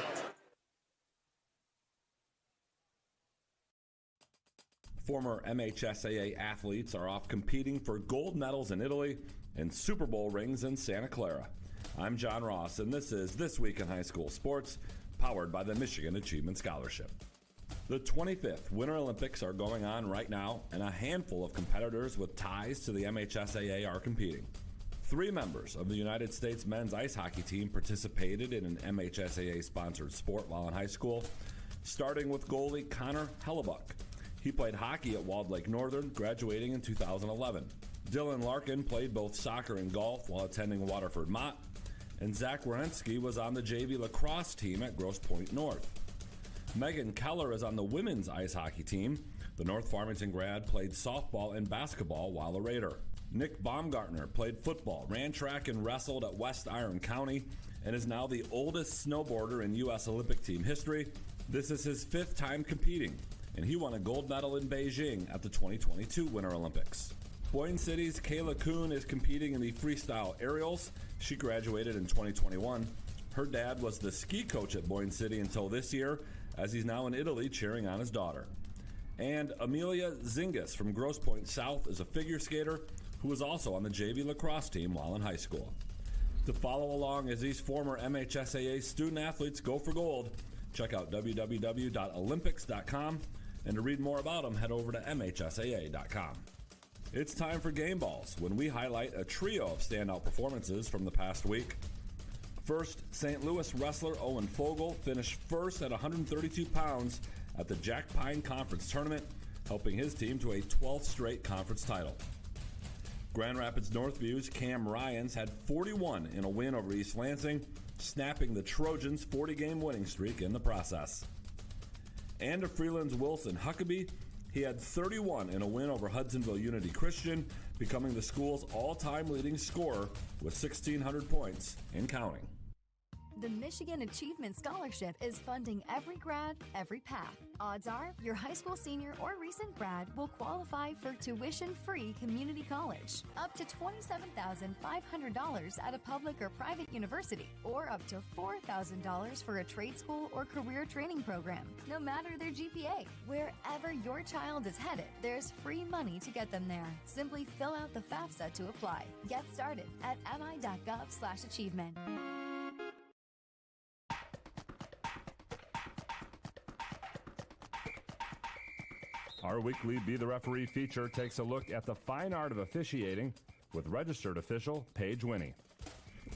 Former MHSAA athletes are off competing for gold medals in Italy and Super Bowl rings in Santa Clara. I'm John Ross, and this is This Week in High School Sports, powered by the Michigan Achievement Scholarship. The 25th Winter Olympics are going on right now, and a handful of competitors with ties to the MHSAA are competing. 3 members of the United States men's ice hockey team participated in an MHSAA-sponsored sport while in high school, starting with goalie Connor Hellebuck. He played hockey at Walled Lake Northern, graduating in 2011. Dylan Larkin played both soccer and golf while attending Waterford Mott, and Zach Wierenski was on the JV lacrosse team at Grosse Pointe North. Megan Keller is on the women's ice hockey team. The North Farmington grad played softball and basketball while a Raider. Nick Baumgartner played football, ran track and wrestled at West Iron County, and is now the oldest snowboarder in U.S. Olympic team history. This is his 5th time competing, and he won a gold medal in Beijing at the 2022 Winter Olympics. Boyne City's Kayla Kuhn is competing in the freestyle aerials. She graduated in 2021. Her dad was the ski coach at Boyne City until this year, as he's now in Italy cheering on his daughter. And Amelia Zingis from Grosse Pointe South is a figure skater who was also on the JV lacrosse team while in high school. To follow along as these former MHSAA student athletes go for gold, check out www.olympics.com, and to read more about them, head over to mhsaa.com. It's time for Game Balls, when we highlight a trio of standout performances from the past week. First, St. Louis wrestler Owen Fogel finished first at 132 pounds at the Jack Pine Conference Tournament, helping his team to a 12th straight conference title. Grand Rapids Northview's Cam Ryans had 41 in a win over East Lansing, snapping the Trojans' 40-game winning streak in the process. And to Freeland's Wilson Huckabee, he had 31 in a win over Hudsonville Unity Christian, becoming the school's all-time leading scorer with 1,600 points and counting. The Michigan Achievement Scholarship is funding every grad, every path. Odds are your high school senior or recent grad will qualify for tuition-free community college, up to $27,500 at a public or private university, or up to $4,000 for a trade school or career training program, no matter their GPA. Wherever your child is headed, there's free money to get them there. Simply fill out the FAFSA to apply. Get started at mi.gov/achievement. Our weekly Be the Referee feature takes a look at the fine art of officiating with registered official Paige Winnie.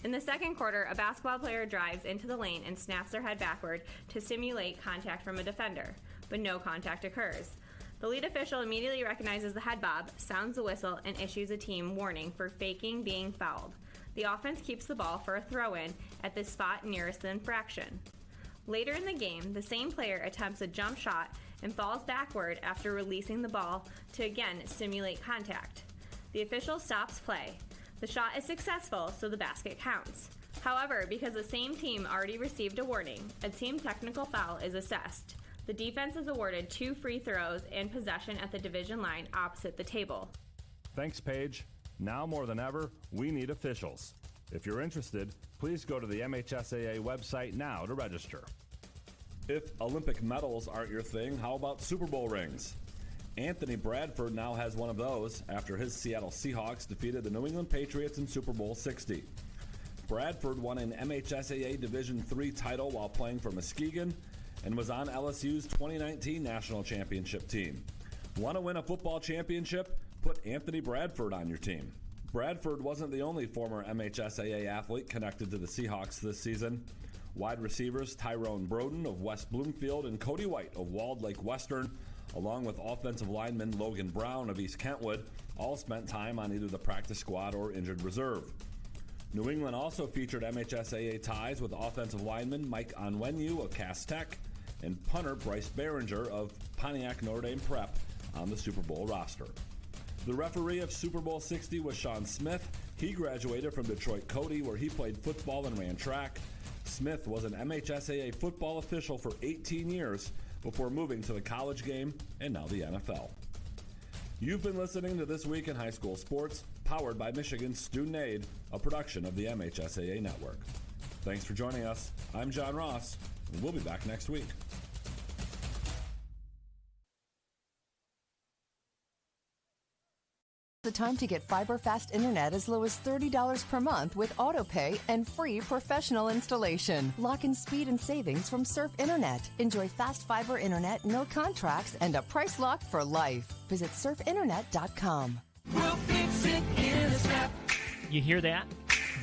In the second quarter, a basketball player drives into the lane and snaps their head backward to simulate contact from a defender, but no contact occurs. The lead official immediately recognizes the head bob, sounds the whistle, and issues a team warning for faking being fouled. The offense keeps the ball for a throw-in at the spot nearest the infraction. Later in the game, the same player attempts a jump shot and falls backward after releasing the ball to again simulate contact. The official stops play. The shot is successful, so the basket counts. However, because the same team already received a warning, a team technical foul is assessed. The defense is awarded 2 free throws and possession at the division line opposite the table. Thanks, Paige. Now more than ever, we need officials. If you're interested, please go to the MHSAA website now to register. If Olympic medals aren't your thing, how about Super Bowl rings? Anthony Bradford now has one of those after his Seattle Seahawks defeated the New England Patriots in Super Bowl 60. Bradford won an MHSAA Division III title while playing for Muskegon and was on LSU's 2019 National Championship team. Want to win a football championship? Put Anthony Bradford on your team. Bradford wasn't the only former MHSAA athlete connected to the Seahawks this season. Wide receivers Tyrone Broden of West Bloomfield and Cody White of Walled Lake Western, along with offensive lineman Logan Brown of East Kentwood, all spent time on either the practice squad or injured reserve. New England also featured MHSAA ties with offensive lineman Mike Onwenu of Cass Tech and punter Bryce Behringer of Pontiac Notre Dame Prep on the Super Bowl roster. The referee of Super Bowl 60 was Sean Smith. He graduated from Detroit Cody, where he played football and ran track. Smith was an MHSAA football official for 18 years before moving to the college game and now the NFL. You've been listening to This Week in High School Sports, powered by Michigan Student Aid, a production of the MHSAA Network. Thanks for joining us. I'm John Ross, and we'll be back next week. The time to get fiber fast internet as low as $30 per month with autopay and free professional installation. Lock in speed and savings from Surf Internet. Enjoy fast fiber internet, no contracts, and a price lock for life. Visit surfinternet.com. We'll fix it in a snap. You hear that?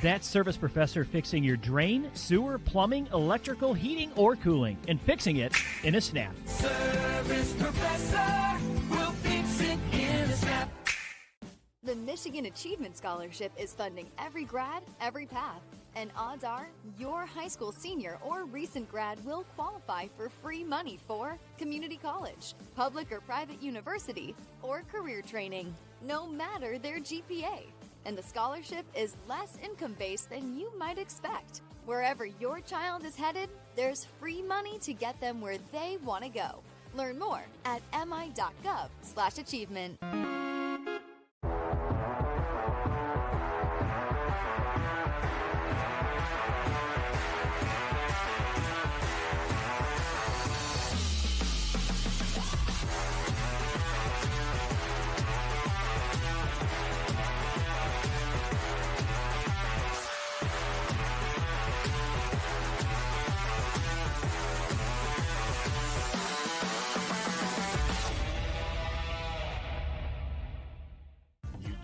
That's Service Professor fixing your drain, sewer, plumbing, electrical, heating, or cooling, and fixing it in a snap. Service Professor will fix it in a snap. The Michigan Achievement Scholarship is funding every grad, every path. And odds are, your high school senior or recent grad will qualify for free money for community college, public or private university, or career training, no matter their GPA. And the scholarship is less income-based than you might expect. Wherever your child is headed, there's free money to get them where they want to go. Learn more at mi.gov/achievement.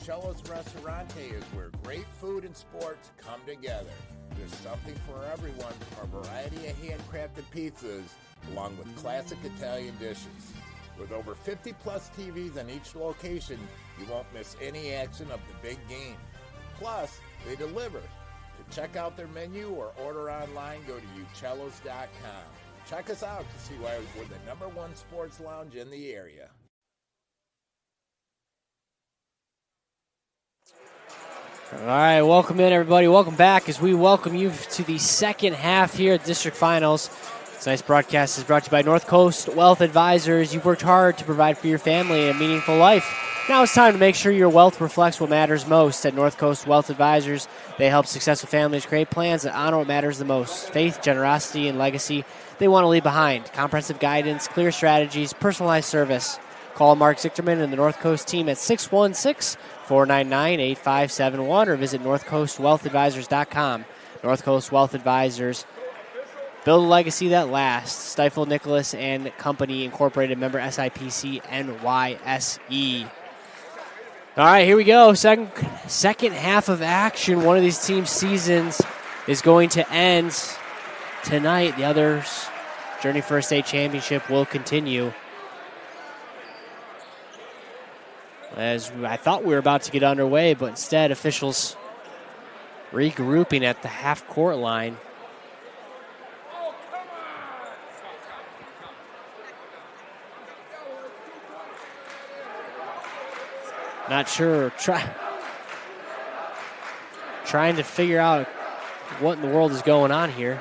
Uccello's Restaurante is where great food and sports come together. There's something for everyone, from a variety of handcrafted pizzas, along with classic Italian dishes. With over 50-plus TVs in each location, you won't miss any action of the big game. Plus, they deliver. To check out their menu or order online, go to uccellos.com. Check us out to see why we're the #1 sports lounge in the area. All right, welcome in, everybody. Welcome back as we welcome you to the second half here at District Finals. Tonight's broadcast is brought to you by North Coast Wealth Advisors. You've worked hard to provide for your family a meaningful life. Now it's time to make sure your wealth reflects what matters most. At North Coast Wealth Advisors, they help successful families create plans that honor what matters the most: faith, generosity, and legacy they want to leave behind. Comprehensive guidance, clear strategies, personalized service. Call Mark Zichterman and the North Coast team at 616-499-8571 or visit northcoastwealthadvisors.com. North Coast Wealth Advisors. Build a legacy that lasts. Stifel Nicholas and Company Incorporated, member SIPC NYSE. All right, here we go. Second half of action. One of these teams' seasons is going to end tonight. The other's journey for a state championship will continue. As I thought we were about to get underway, but instead officials regrouping at the half-court line. Not sure. Trying to figure out what in the world is going on here.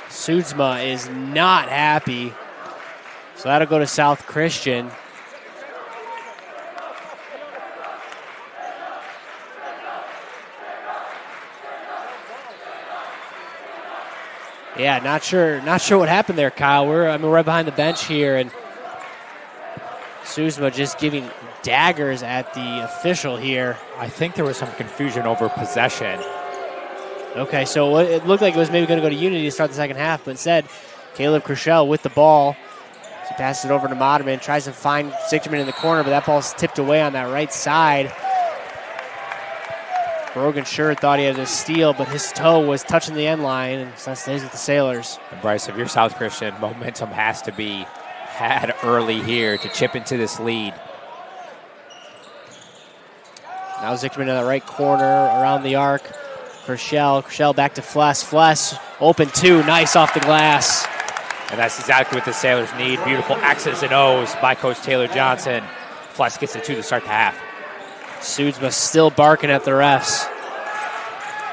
Sudzma is not happy. So that'll go to South Christian. Yeah, not sure what happened there, Kyle. We're right behind the bench here, and Sudzma just giving daggers at the official here. I think there was some confusion over possession. Okay, so it looked like it was maybe going to go to Unity to start the second half, but instead, Caleb Crushell with the ball. He passes it over to Moderman, tries to find Zichterman in the corner, but that ball's tipped away on that right side. Brogan sure thought he had a steal, but his toe was touching the end line, and so that stays with the Sailors. And Bryce, if you're South Christian, momentum has to be had early here to chip into this lead. Now Zichterman in the right corner, around the arc. Crushell back to Fless. Fless open two, nice off the glass. And that's exactly what the Sailors need. Beautiful X's and O's by Coach Taylor Johnson. Fless gets the two to start the half. Sudzma still barking at the refs,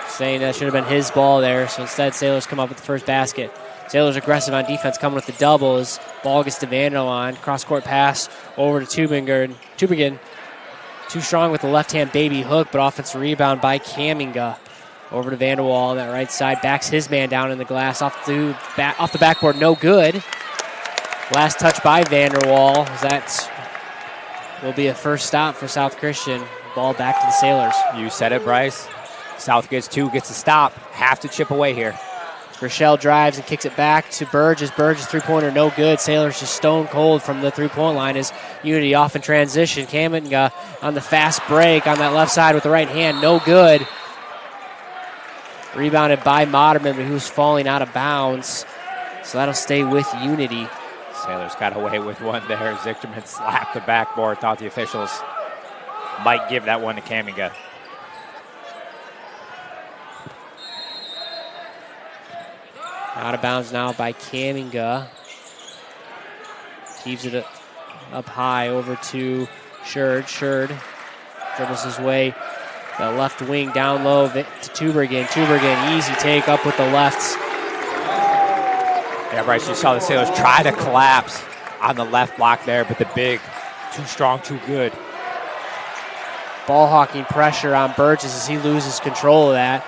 saying that should have been his ball there. So instead, Sailors come up with the first basket. Sailors aggressive on defense, coming with the double as ball gets to Vanderline. Cross-court pass over to Tübingen. Too strong with the left-hand baby hook, but offensive rebound by Kaminga. Over to Vanderwall on that right side. Backs his man down in the glass. Off the backboard, no good. Last touch by Vanderwall. That will be a first stop for South Christian. Ball back to the Sailors. You said it, Bryce. South gets two, gets a stop. Have to chip away here. Rochelle drives and kicks it back to Burgess. Burgess three-pointer, no good. Sailors just stone cold from the three-point line as Unity off in transition. Kaminga on the fast break on that left side with the right hand, no good. Rebounded by Moderman, but he was falling out of bounds. So that'll stay with Unity. Sailors got away with one there. Zichterman slapped the backboard. Thought the officials might give that one to Kaminga. Out of bounds now by Kaminga. Keeps it up high over to Sherd. Sherd dribbles his way. The left wing down low to Tübingen. Tübingen, easy take up with the lefts. Yeah, Bryce, you saw the Sailors try to collapse on the left block there, but the big, too strong, too good. Ball hawking pressure on Burgess as he loses control of that.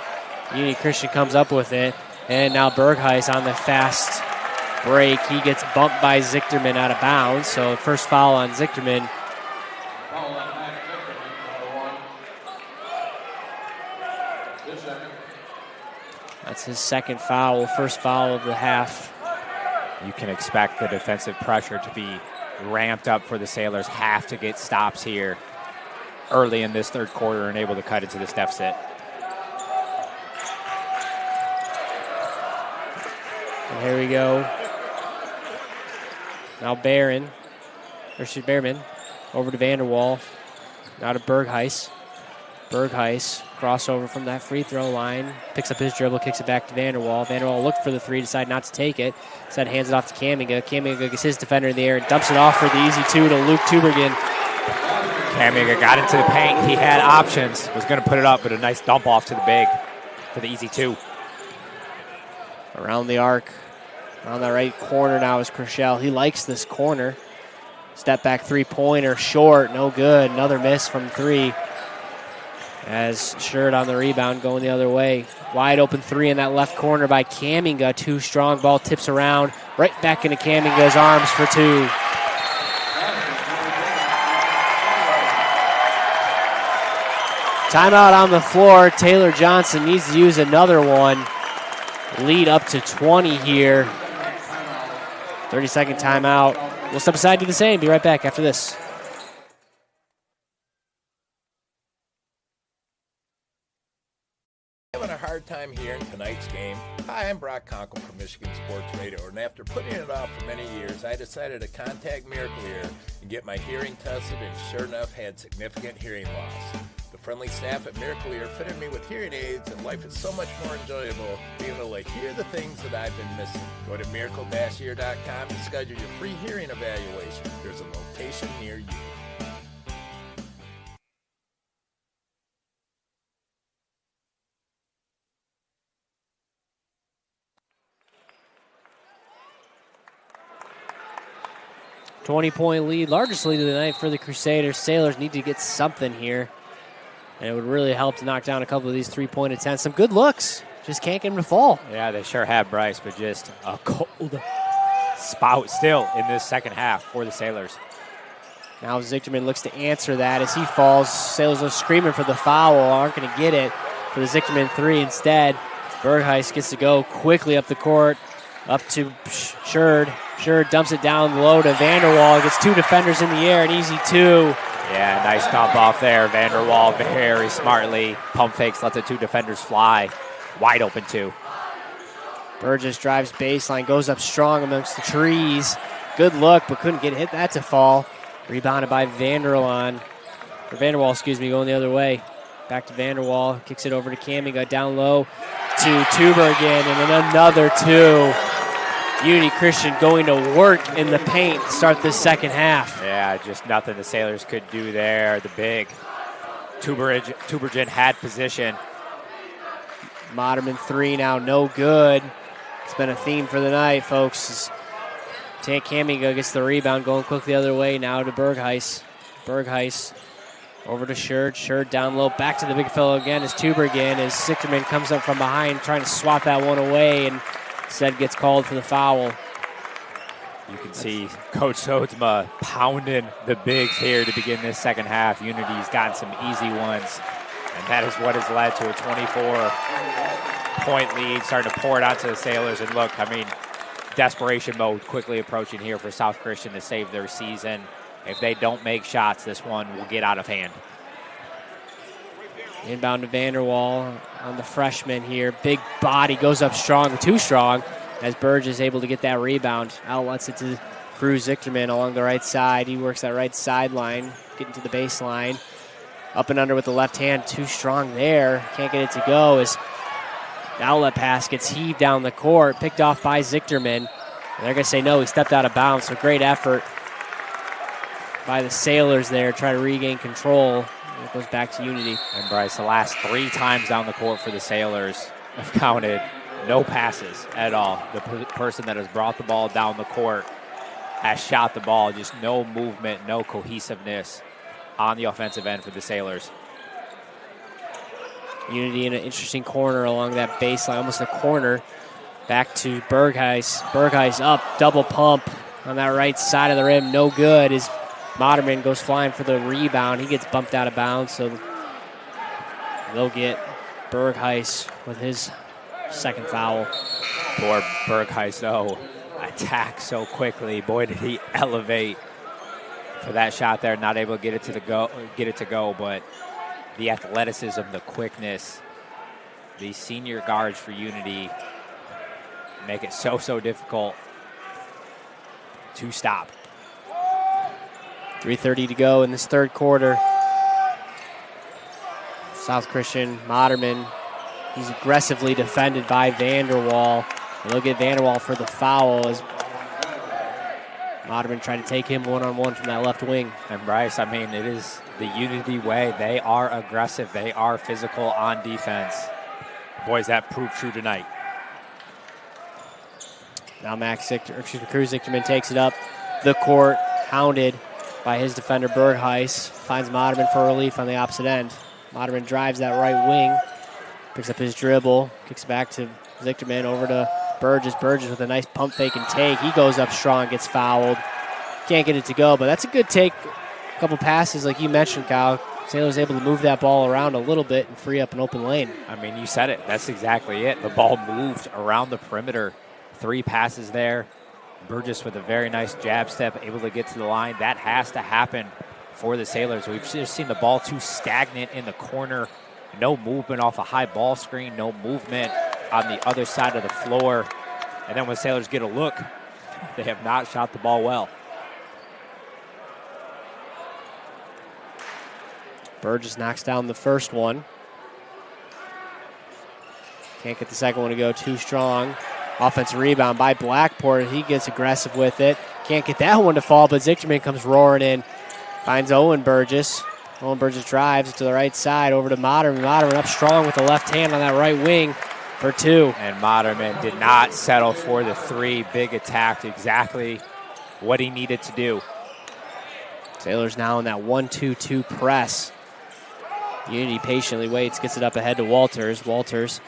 Unity Christian comes up with it. And now Bergheis on the fast break. He gets bumped by Zichterman out of bounds. So first foul on Zichterman. That's his second foul, first foul of the half. You can expect the defensive pressure to be ramped up for the Sailors. Have to get stops here early in this third quarter and able to cut into this deficit. And here we go. Now Behrman over to Vanderwall. Now to Bergheis. Bergheis, crossover from that free throw line. Picks up his dribble, kicks it back to Vanderwall. Vanderwall looked for the three, decided not to take it. Instead hands it off to Kaminga. Kaminga gets his defender in the air and dumps it off for the easy two to Luke Tübingen. Kaminga got into the paint. He had options. Was going to put it up, but a nice dump off to the big for the easy two. Around the arc. Around that right corner now is Kershell. He likes this corner. Step back three-pointer, short, no good. Another miss from three. As Sherd on the rebound going the other way. Wide open three in that left corner by Kaminga. Too strong. Ball tips around. Right back into Kaminga's arms for two. Timeout on the floor. Taylor Johnson needs to use another one. Lead up to 20 here. 30-second timeout. We'll step aside, do the same. Be right back after this. Having a hard time hearing tonight's game? Hi, I'm Brock Conkle from Michigan Sports Radio, and after putting it off for many years, I decided to contact Miracle Ear and get my hearing tested, and sure enough, had significant hearing loss. The friendly staff at Miracle Ear fitted me with hearing aids, and life is so much more enjoyable being able to hear the things that I've been missing. Go to miracle-ear.com and schedule your free hearing evaluation. There's a location near you. .20 lead, largest lead of the night for the Crusaders. Sailors need to get something here. And it would really help to knock down a couple of these three-point attempts. Some good looks. Just can't get them to fall. Yeah, they sure have, Bryce, but just a cold spout still in this second half for the Sailors. Now Zichterman looks to answer that as he falls. Sailors are screaming for the foul. Aren't going to get it for the Zichterman three instead. Bergheis gets to go quickly up the court. Up to Sherd. Sherd dumps it down low to Vanderwall. Gets two defenders in the air. An easy two. Yeah, nice dump off there. Vanderwall very smartly pump fakes, lets the two defenders fly. Wide open two. Burgess drives baseline, goes up strong amongst the trees. Good look, but couldn't get hit that to fall. Rebounded by Vanderwall, going the other way. Back to Vanderwall, kicks it over to Kaminga, down low to Tübingen, and then another two. Unity Christian going to work in the paint to start this second half. Yeah, just nothing the Sailors could do there. The big Tübingen had position. Moderman three now, no good. It's been a theme for the night, folks. Tank Camigo gets the rebound, going quickly the other way now to Bergheis. Bergheis over to Sherd. Sherd down low, back to the big fellow again. As Tuber again, as Sichterman comes up from behind, trying to swat that one away, and instead gets called for the foul. You can see Coach Sotsma pounding the bigs here to begin this second half. Unity's gotten some easy ones, and that is what has led to a 24-point lead, starting to pour it out to the Sailors. And look, I mean, desperation mode quickly approaching here for South Christian to save their season. If they don't make shots, this one will get out of hand. Inbound to Vanderwall on the freshman here. Big body, goes up strong, too strong, as Burge is able to get that rebound. Outlets it to Cruz Zichterman along the right side. He works that right sideline, getting to the baseline. Up and under with the left hand, too strong there. Can't get it to go as the outlet pass gets heaved down the court, picked off by Zichterman. And they're going to say no, he stepped out of bounds, so great effort by the Sailors there, try to regain control. And it goes back to Unity. And Bryce, the last 3 times down the court for the Sailors have counted no passes at all. The person that has brought the ball down the court has shot the ball. Just no movement, no cohesiveness on the offensive end for the Sailors. Unity in an interesting corner along that baseline, almost a corner. Back to Bergheis. Bergheis up, double pump on that right side of the rim. No good as Moderman goes flying for the rebound. He gets bumped out of bounds, so they'll get Bergheis with his second foul. Poor Bergheis, though, attack so quickly. Boy, did he elevate for that shot there. Not able to get it to go, but the athleticism, the quickness, the senior guards for Unity make it so difficult to stop. 3:30 to go in this third quarter. South Christian, Moderman, he's aggressively defended by Vanderwall. And they'll get Vanderwall for the foul as Moderman trying to take him one-on-one from that left wing. And Bryce, I mean, it is the Unity way. They are aggressive. They are physical on defense. Boys, that proved true tonight. Now Cruz Zichterman takes it up the court, hounded by his defender Bergheis. Finds Moderman for relief on the opposite end. Moderman drives that right wing, picks up his dribble, kicks it back to Zichterman, over to Burgess. Burgess with a nice pump fake and take. He goes up strong, gets fouled. Can't get it to go, but that's a good take. A couple passes, like you mentioned, Kyle. Sailor's able to move that ball around a little bit and free up an open lane. I mean, you said it. That's exactly it. The ball moved around the perimeter. 3 passes there. Burgess with a very nice jab step, able to get to the line. That has to happen for the Sailors. We've just seen the ball too stagnant in the corner. No movement off a high ball screen. No movement on the other side of the floor. And then when Sailors get a look, they have not shot the ball well. Burgess knocks down the first one. Can't get the second one to go, too strong. Offensive rebound by Blackport. He gets aggressive with it. Can't get that one to fall, but Zichterman comes roaring in. Finds Owen Burgess. Owen Burgess drives to the right side over to Moderman. Moderman up strong with the left hand on that right wing for 2. And Moderman did not settle for the 3. Big attack, exactly what he needed to do. Sailors now in that 1-2-2 press. Unity patiently waits, gets it up ahead to Walters. Walters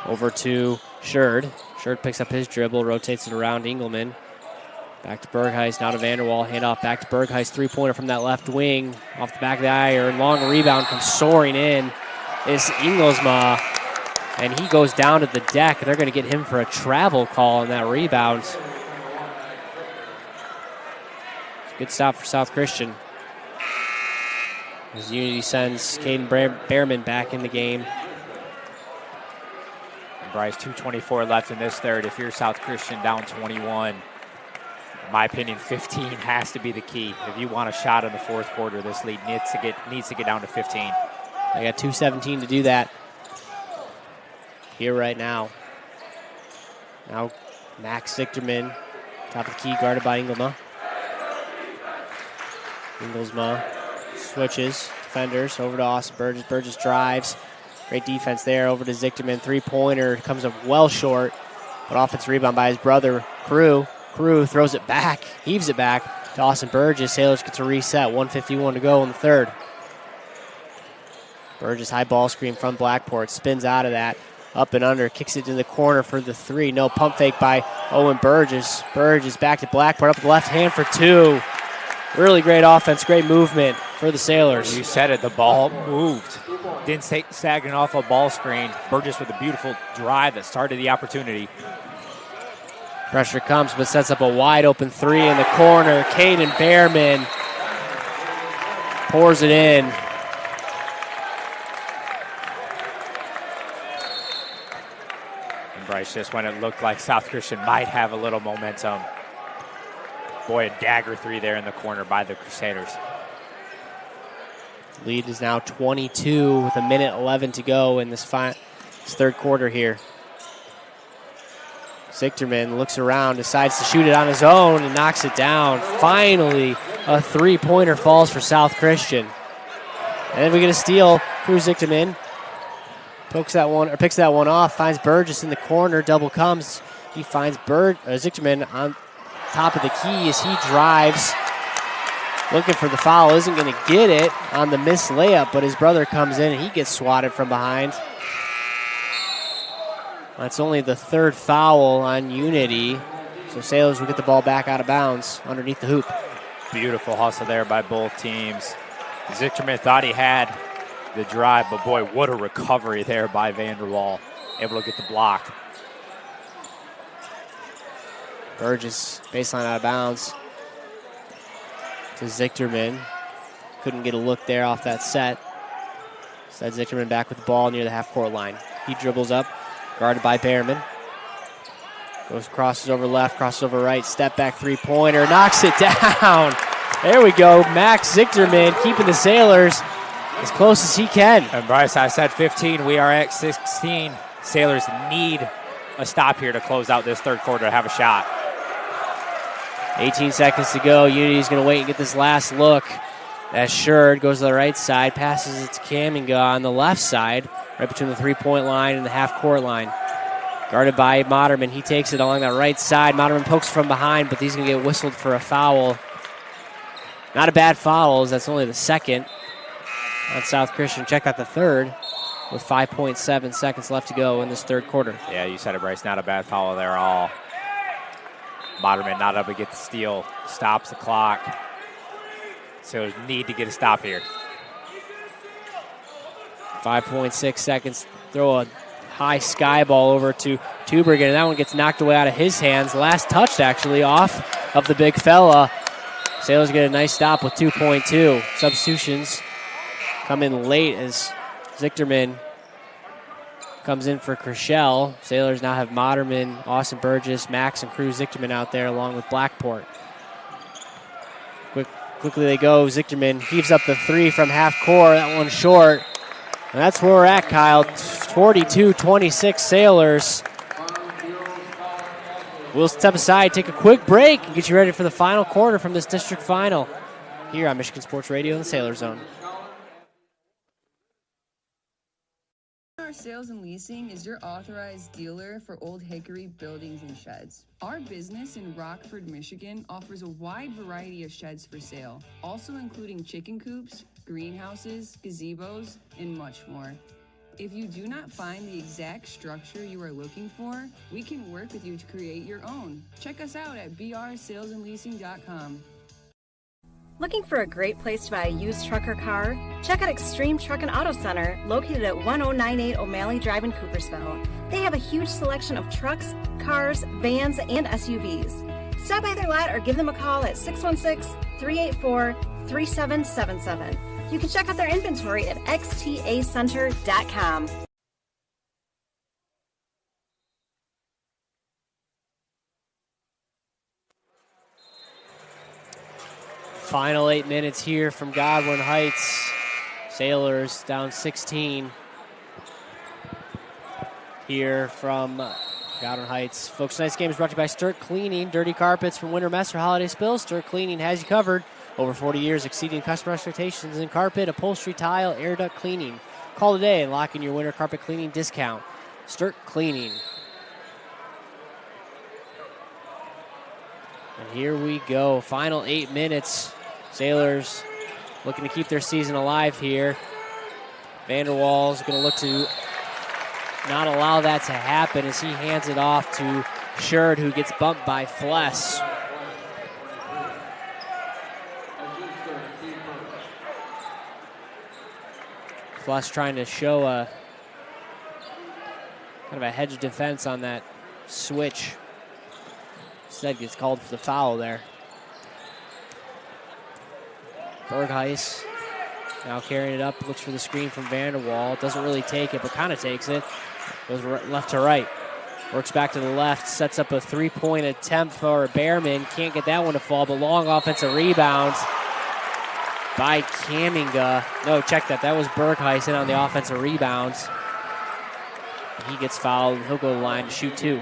over to Sherd. Sherd picks up his dribble, rotates it around Engelman. Back to Bergheis, now to Vanderwall. Handoff back to Bergheis. 3-pointer from that left wing. Off the back of the iron. Long rebound comes soaring in. Is Ingelsma. And he goes down to the deck. They're going to get him for a travel call on that rebound. Good stop for South Christian. As Unity sends Caden Behrman back in the game. And Bryce, 2:24 left in this third. If you're South Christian down 21, in my opinion, 15 has to be the key. If you want a shot in the fourth quarter, this lead needs to get down to 15. They got 2:17 to do that here right now. Now Max Zichterman, top of the key, guarded by Ingelsma. Ingelsma switches, defenders, over to Austin Burgess. Burgess drives. Great defense there, over to Zichterman. 3-pointer comes up well short. But offensive rebound by his brother, Crew. Crew throws it back, heaves it back to Austin Burgess. Sailors get to reset, 1:51 to go in the third. Burgess high ball screen from Blackport, spins out of that, up and under, kicks it in the corner for the three. No pump fake by Owen Burgess. Burgess back to Blackport, up with the left hand for two. Really great offense, great movement for the Sailors. You said it, the ball moved. Didn't stay stagnant off a ball screen. Burgess with a beautiful drive that started the opportunity. Pressure comes, but sets up a wide open three in the corner. Caden Behrman pours it in. And Bryce, just when it looked like South Christian might have a little momentum. Boy, a dagger three there in the corner by the Crusaders. Lead is now 22 with 1:11 to go in this third quarter here. Zichterman looks around, decides to shoot it on his own and knocks it down. Finally, a three-pointer falls for South Christian. And then we get a steal. Crew Zichterman picks that one off, finds Burgess in the corner, double comes. He finds Zichterman on top of the key as he drives. Looking for the foul, isn't going to get it on the missed layup, but his brother comes in and he gets swatted from behind. That's only the third foul on Unity, so Sailors will get the ball back out of bounds underneath the hoop. Beautiful hustle there by both teams. Zichterman thought he had the drive, but boy, what a recovery there by Vanderwall. Able to get the block. Burgess, baseline out of bounds to Zichterman. Couldn't get a look there off that set. Instead, Zichterman back with the ball near the half-court line. He dribbles up, guarded by Behrman. Crosses over left, crosses over right, step back three-pointer, knocks it down. There we go, Max Zichterman keeping the Sailors as close as he can. And Bryce, I said 15, we are at 16. Sailors need a stop here to close out this third quarter to have a shot. 18 seconds to go. Unity's going to wait and get this last look. As Sherd goes to the right side, passes it to Kaminga on the left side, right between the three-point line and the half-court line. Guarded by Moderman. He takes it along that right side. Moderman pokes from behind, but he's going to get whistled for a foul. Not a bad foul, as that's only the second on South Christian. Check out the third with 5.7 seconds left to go in this third quarter. Yeah, you said it, Bryce. Not a bad foul there at all. Moderman not able to get the steal. Stops the clock. Sailors need to get a stop here. 5.6 seconds. Throw a high sky ball over to Tubergen, and that one gets knocked away out of his hands. Last touch, actually, off of the big fella. Sailors get a nice stop with 2.2. Substitutions come in late as Zichterman comes in for Kershell. Sailors now have Moderman, Austin Burgess, Max, and Crew Zichterman out there along with Blackport. Quickly they go. Zichterman heaves up the three from half court. That one short. And that's where we're at, Kyle. 42-26 Sailors. We'll step aside, take a quick break, and get you ready for the final quarter from this district final here on Michigan Sports Radio in the Sailor Zone. Sales and Leasing is your authorized dealer for Old Hickory buildings and sheds. Our business in Rockford, Michigan offers a wide variety of sheds for sale, also including chicken coops, greenhouses, gazebos, and much more. If you do not find the exact structure you are looking for, we can work with you to create your own. Check us out at brsalesandleasing.com. Looking for a great place to buy a used truck or car? Check out Extreme Truck and Auto Center, located at 1098 O'Malley Drive in Coopersville. They have a huge selection of trucks, cars, vans, and SUVs. Stop by their lot or give them a call at 616-384-3777. You can check out their inventory at xtacenter.com. Final 8 minutes here from Godwin Heights. Sailors down 16 here from Godwin Heights. Folks, tonight's game is brought to you by Sturk Cleaning. Dirty carpets from winter mess or holiday spills. Sturk Cleaning has you covered. Over 40 years exceeding customer expectations in carpet, upholstery, tile, air duct cleaning. Call today and lock in your winter carpet cleaning discount. Sturk Cleaning. Here we go. Final 8 minutes. Sailors looking to keep their season alive here. Vanderwall's going to look to not allow that to happen as he hands it off to Sherd, who gets bumped by Fless. Fless trying to show a kind of a hedge defense on that switch. Instead gets called for the foul there. Bergheis now carrying it up, looks for the screen from Vanderwall. Doesn't really take it, but kind of takes it. Goes left to right. Works back to the left, sets up a three-point attempt for Behrman. Can't get that one to fall, but long offensive rebound by Kaminga. No, check that. That was Bergheis in on the offensive rebounds. He gets fouled. He'll go to the line to shoot two.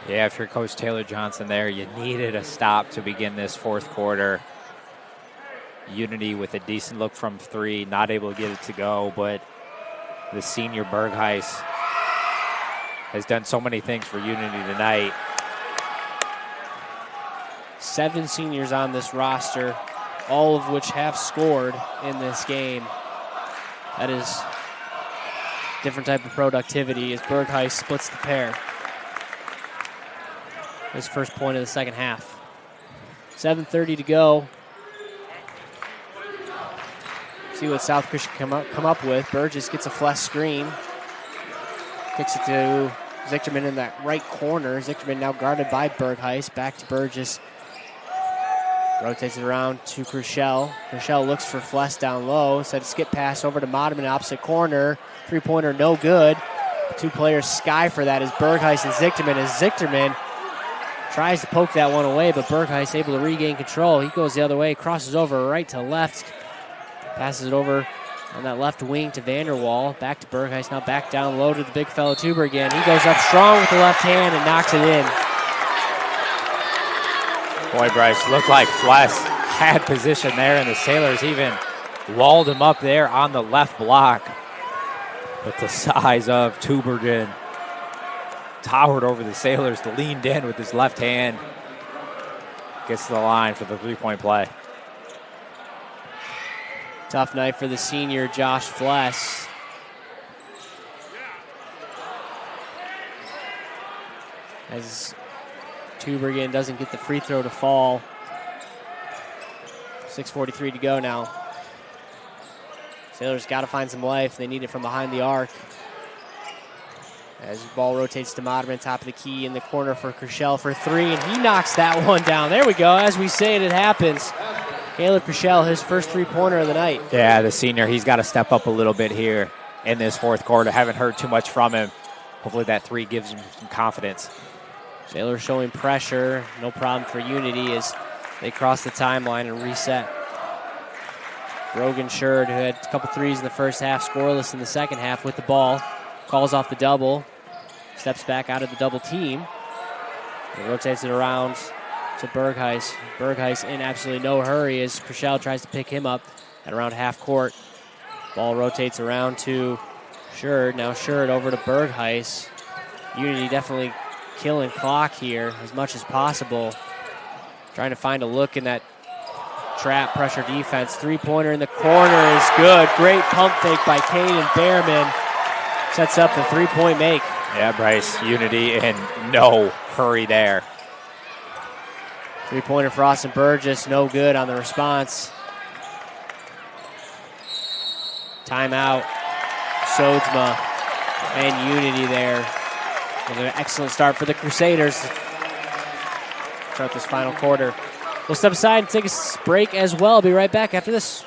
Yeah, if you're Coach Taylor Johnson there, you needed a stop to begin this fourth quarter. Unity with a decent look from three, not able to get it to go, but the senior Bergheis has done so many things for Unity tonight. 7 seniors on this roster, all of which have scored in this game. That is different type of productivity as Bergheis splits the pair. His first point of the second half. 7:30 to go. See what South Christian come up with. Burgess gets a flash screen. Kicks it to Zichterman in that right corner. Zichterman now guarded by Bergheis. Back to Burgess. Rotates it around to Crushell. Crushell looks for Fless down low. Set a skip pass over to Moderman, opposite corner. Three-pointer no good. 2 players sky for that is Bergheis and Zichterman. As Zichterman tries to poke that one away, but Bergheis able to regain control. He goes the other way, crosses over right to left. Passes it over on that left wing to Vanderwall. Back to Bergheis, now back down low to the big fellow Tuber again. He goes up strong with the left hand and knocks it in. Boy, Bryce, looked like Fless had position there, and the Sailors even walled him up there on the left block. But the size of Tubergen towered over the Sailors, leaned in with his left hand. Gets to the line for the three-point play. Tough night for the senior Josh Fless. As Tubergen doesn't get the free throw to fall. 6:43 to go now. Sailors got to find some life. They need it from behind the arc. As the ball rotates to Moderman, top of the key in the corner for Crushell for three, and he knocks that one down. There we go. As we say it happens. Caleb Crushell, his first three-pointer of the night. Yeah, the senior, he's got to step up a little bit here in this fourth quarter. Haven't heard too much from him. Hopefully that three gives him some confidence. Sailors showing pressure. No problem for Unity as they cross the timeline and reset. Brogan Sherd, who had a couple threes in the first half, scoreless in the second half with the ball. Calls off the double. Steps back out of the double team. And rotates it around to Bergheis. Bergheis in absolutely no hurry as Crushell tries to pick him up at around half court. Ball rotates around to Sherd. Now Sherd over to Bergheis. Unity definitely killing clock here as much as possible. Trying to find a look in that trap pressure defense. Three-pointer in the corner is good. Great pump fake by Caden Behrman. Sets up the three-point make. Yeah, Bryce, Unity in no hurry there. Three-pointer for Austin Burgess, no good on the response. Timeout. Sodsma and Unity there. And an excellent start for the Crusaders. Start this final quarter. We'll step aside and take a break as well. Be right back after this.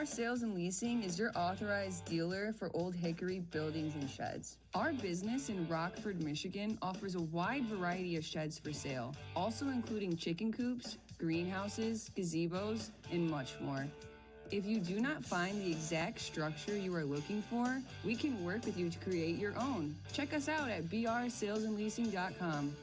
Sales and Leasing is your authorized dealer for Old Hickory buildings and sheds. Our business in Rockford, Michigan offers a wide variety of sheds for sale, also including chicken coops, greenhouses, gazebos, and much more. If you do not find the exact structure you are looking for, we can work with you to create your own. Check us out at brsalesandleasing.com.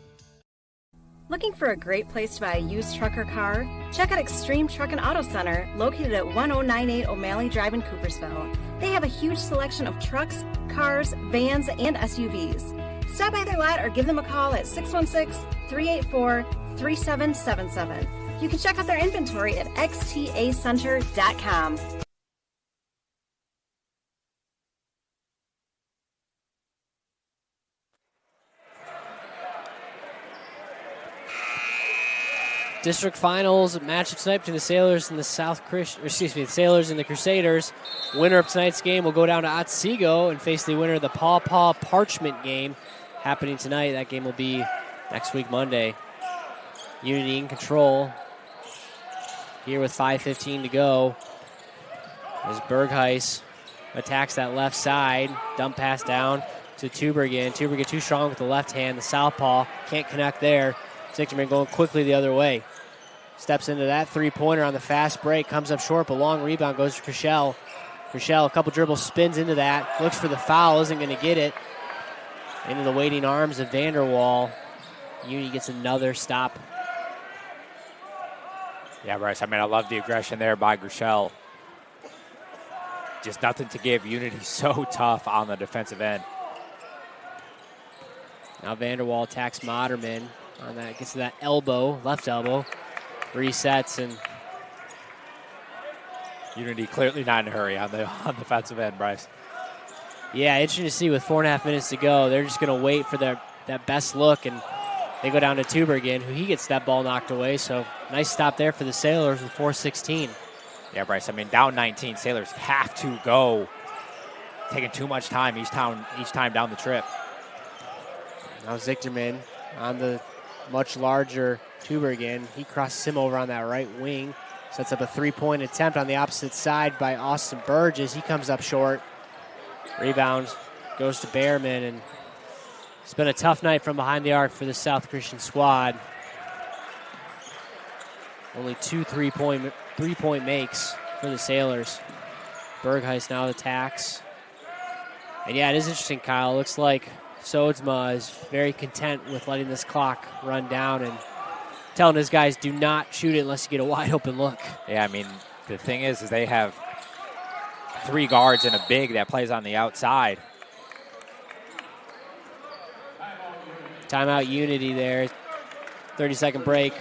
Looking for a great place to buy a used truck or car? Check out Extreme Truck and Auto Center, located at 1098 O'Malley Drive in Coopersville. They have a huge selection of trucks, cars, vans, and SUVs. Stop by their lot or give them a call at 616-384-3777. You can check out their inventory at xtacenter.com. District finals matchup tonight between the Sailors and the the Sailors and the Crusaders. Winner of tonight's game will go down to Otsego and face the winner of the Paw Paw Parchment game happening tonight. That game will be next week, Monday. Unity in control here with 5:15 to go. As Bergheis attacks that left side, dump pass down to Tubergen. Tubergen too strong with the left hand. The southpaw can't connect there. Zichterman going quickly the other way. Steps into that three-pointer on the fast break. Comes up short, but long rebound goes to Chrishell. Chrishell, a couple dribbles, spins into that. Looks for the foul, isn't going to get it. Into the waiting arms of Vanderwall. Unity gets another stop. Yeah, Bryce, I mean, I love the aggression there by Chrishell. Just nothing to give. Unity so tough on the defensive end. Now Vanderwall attacks Moderman. On that, gets to that elbow, left elbow, resets, and Unity clearly not in a hurry on the defensive end, Bryce. Yeah, interesting to see with 4.5 minutes to go. They're just going to wait for that best look, and they go down to Tubergen, who he gets that ball knocked away. So nice stop there for the Sailors with 4:16. Yeah, Bryce, I mean, down 19, Sailors have to go. Taking too much time each time down the trip. Now Zichterman on the much larger Tubergen. He crosses him over on that right wing. Sets up a three-point attempt on the opposite side by Austin Burgess. He comes up short. Rebound goes to Behrman, and it's been a tough night from behind the arc for the South Christian squad. Only two three-point makes for the Sailors. Bergheis now attacks. And yeah, it is interesting, Kyle. Looks like Sodsma is very content with letting this clock run down and telling his guys, do not shoot it unless you get a wide open look. Yeah, I mean, the thing is they have three guards and a big that plays on the outside. Timeout Unity there. 30-second break.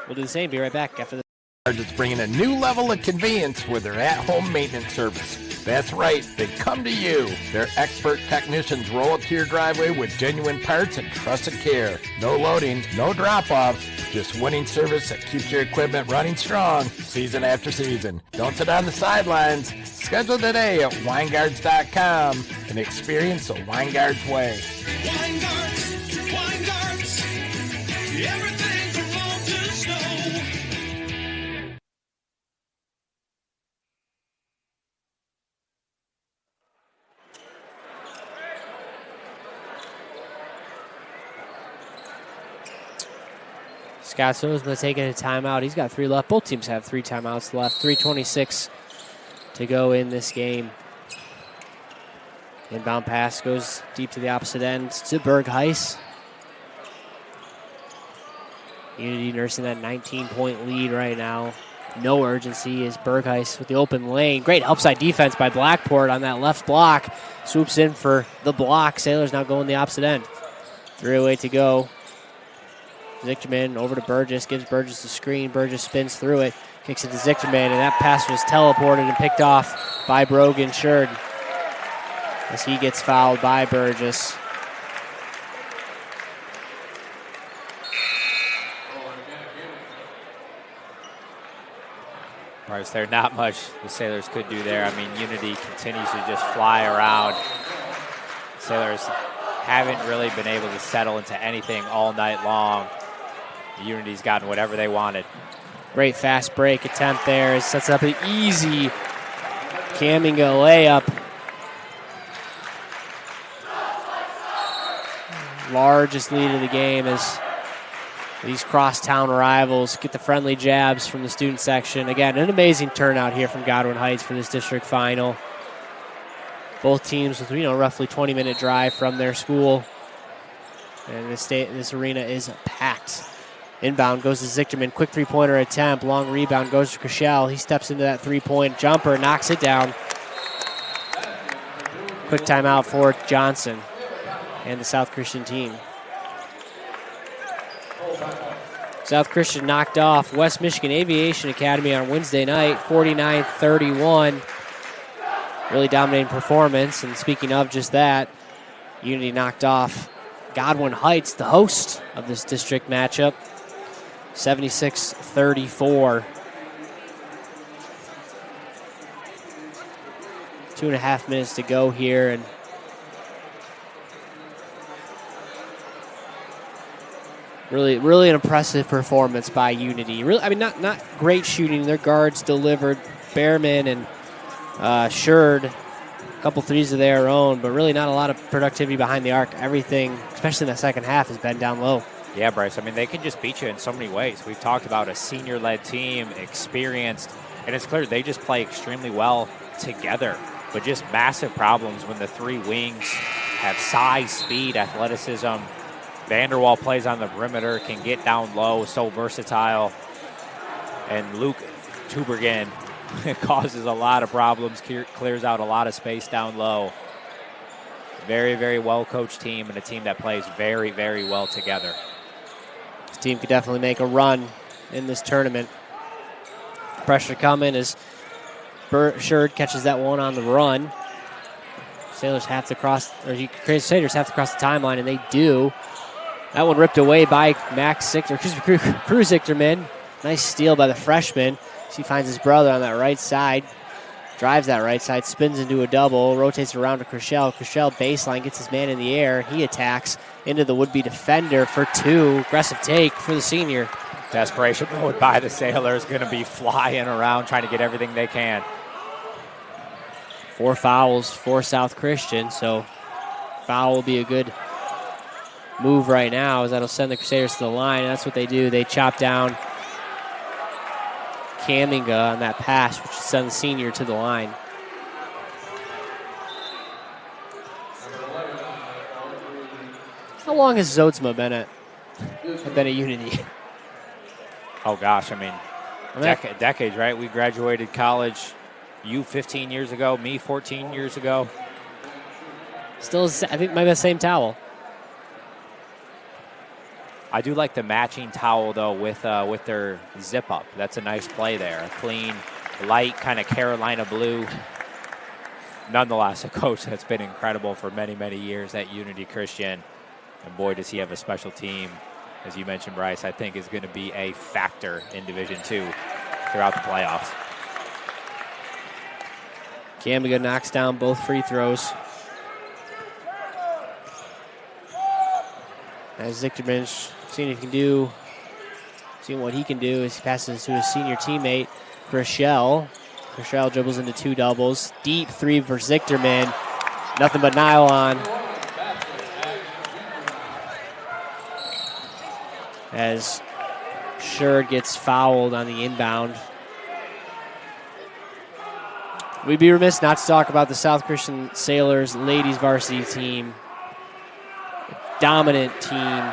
We'll do the same. Be right back after this. It's bringing a new level of convenience with their at-home maintenance service. That's right, they come to you. Their expert technicians roll up to your driveway with genuine parts and trusted care. No loading, no drop-offs, just winning service that keeps your equipment running strong season after season. Don't sit on the sidelines. Schedule today at Weingarts.com and experience the Weingarts way. Weingarts, everything from fall to snow. Scott Sodsma taking a timeout. He's got 3 left. Both teams have 3 timeouts left. 3:26 to go in this game. Inbound pass goes deep to the opposite end to Bergheis. Unity nursing that 19-point lead right now. No urgency is Bergheis with the open lane. Great help side defense by Blackport on that left block. Swoops in for the block. Sailors now going the opposite end. 3:08 to go. Zichterman over to Burgess, gives Burgess the screen. Burgess spins through it, kicks it to Zichterman, and that pass was teleported and picked off by Brogan Sherd as he gets fouled by Burgess. Right, so there's not much the Sailors could do there. I mean, Unity continues to just fly around. Sailors haven't really been able to settle into anything all night long. Unity's gotten whatever they wanted. Great fast break attempt there. It sets up an easy Caminga layup. Largest lead of the game as these crosstown rivals get the friendly jabs from the student section. Again, an amazing turnout here from Godwin Heights for this district final. Both teams with, roughly 20-minute drive from their school. And this arena is packed. Inbound goes to Zichterman. Quick three-pointer attempt. Long rebound goes to Chrishell. He steps into that three-point jumper, knocks it down. Quick timeout for Johnson. and the South Christian team. South Christian knocked off West Michigan Aviation Academy on Wednesday night, 49-31. Really dominating performance. And speaking of just that, Unity knocked off Godwin Heights, the host of this district matchup, 76-34. 2.5 minutes to go here, and really an impressive performance by Unity. Really, I mean, not great shooting. Their guards delivered. Behrman and Sherd, a couple threes of their own, but really not a lot of productivity behind the arc. Everything, especially in the second half, has been down low. Yeah, Bryce, I mean, they can just beat you in so many ways. We've talked about a senior-led team, experienced, and it's clear they just play extremely well together, but just massive problems when the three wings have size, speed, athleticism. Vanderwall plays on the perimeter, can get down low, so versatile. And Luke Tubergen causes a lot of problems, clears out a lot of space down low. Very, very well-coached team and a team that plays very, very well together. This team could definitely make a run in this tournament. Pressure coming as Sherd catches that one on the run. Crusaders have to cross the timeline, and they do. That one ripped away by Cruz Zichterman. Nice steal by the freshman. He finds his brother on that right side. Drives that right side, spins into a double, rotates around to Chrishell. Chrishell baseline, gets his man in the air. He attacks into the would-be defender for two. Aggressive take for the senior. Desperation mode by the Sailors, going to be flying around trying to get everything they can. 4 fouls for South Christian, so foul will be a good move right now, as that'll send the Crusaders to the line, and that's what they do. They chop down Kaminga on that pass, which sends the senior to the line. How long has Zodzma been at Unity? Oh, gosh, I mean, decades, right? We graduated college, you 15 years ago, me 14 years ago. Still, I think maybe the same towel. I do like the matching towel, though, with their zip-up. That's a nice play there. A clean, light, kind of Carolina blue. Nonetheless, a coach that's been incredible for many, many years at Unity Christian. And, boy, does he have a special team. As you mentioned, Bryce, I think is going to be a factor in Division II throughout the playoffs. Kaminga knocks down both free throws. As Zichterman's seeing what he can do as he passes to his senior teammate, Chrishell. Chrishell dribbles into two doubles. Deep three for Zichterman. Nothing but nylon. As Sherd gets fouled on the inbound. We'd be remiss not to talk about the South Christian Sailors ladies varsity team. Dominant team.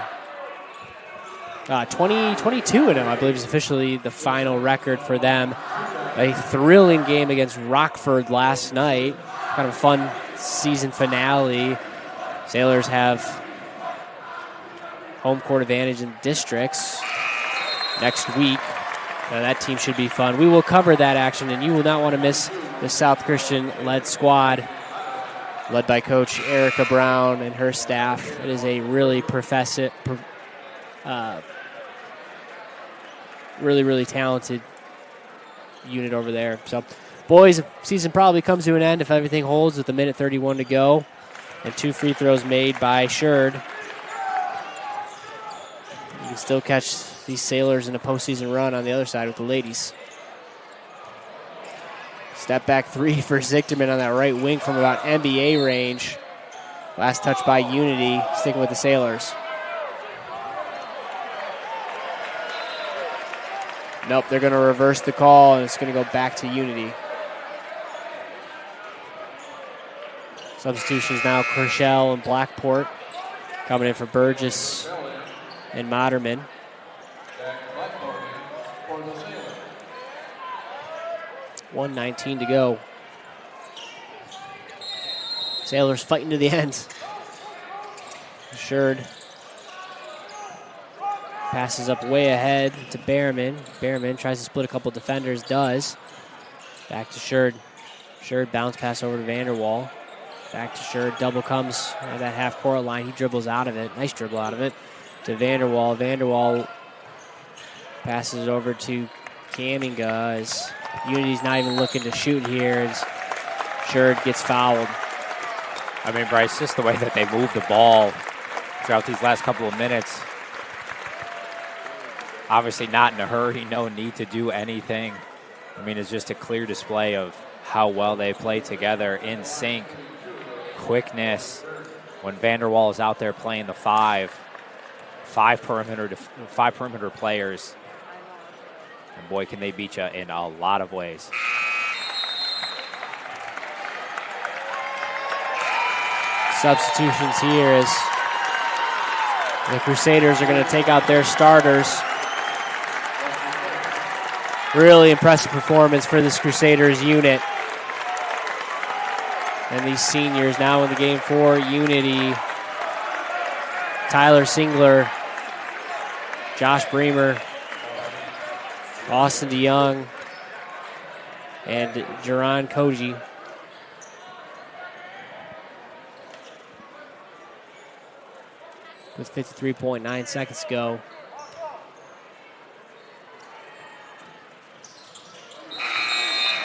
22 in them, I believe, is officially the final record for them. A thrilling game against Rockford last night. Kind of a fun season finale. Sailors have home court advantage in districts next week. That team should be fun. We will cover that action, and you will not want to miss the South Christian-led squad, led by Coach Erica Brown and her staff. It is a really really talented unit over there. So, boys, season probably comes to an end if everything holds with 1:31 to go, and 2 free throws made by Sherd. You can still catch these Sailors in a postseason run on the other side with the ladies. Step back 3 for Zichterman on that right wing from about NBA range. Last touch by Unity, sticking with the Sailors. Nope, they're going to reverse the call, and it's going to go back to Unity. Substitutions now, Chrishell and Blackport coming in for Burgess and Moderman. 1:19 to go. Sailors fighting to the end. Sherd passes up way ahead to Behrman. Behrman tries to split a couple defenders, does. Back to Sherd. Sherd bounce pass over to Vanderwall. Back to Sherd. Double comes at that half-court line. He dribbles out of it. Nice dribble out of it to Vanderwall. Vanderwall passes it over to Kaminga as Unity's not even looking to shoot here as Sherd gets fouled. I mean, Bryce, just the way that they move the ball throughout these last couple of minutes. Obviously not in a hurry, no need to do anything. I mean, it's just a clear display of how well they play together in sync. Quickness. When Vanderwall is out there playing the five perimeter players. And boy, can they beat you in a lot of ways. Substitutions here as the Crusaders are going to take out their starters. Really impressive performance for this Crusaders unit. And these seniors now in the game for Unity. Tyler Singler, Josh Bremer, Austin DeYoung, and Jaron Koji. With 53.9 seconds to go.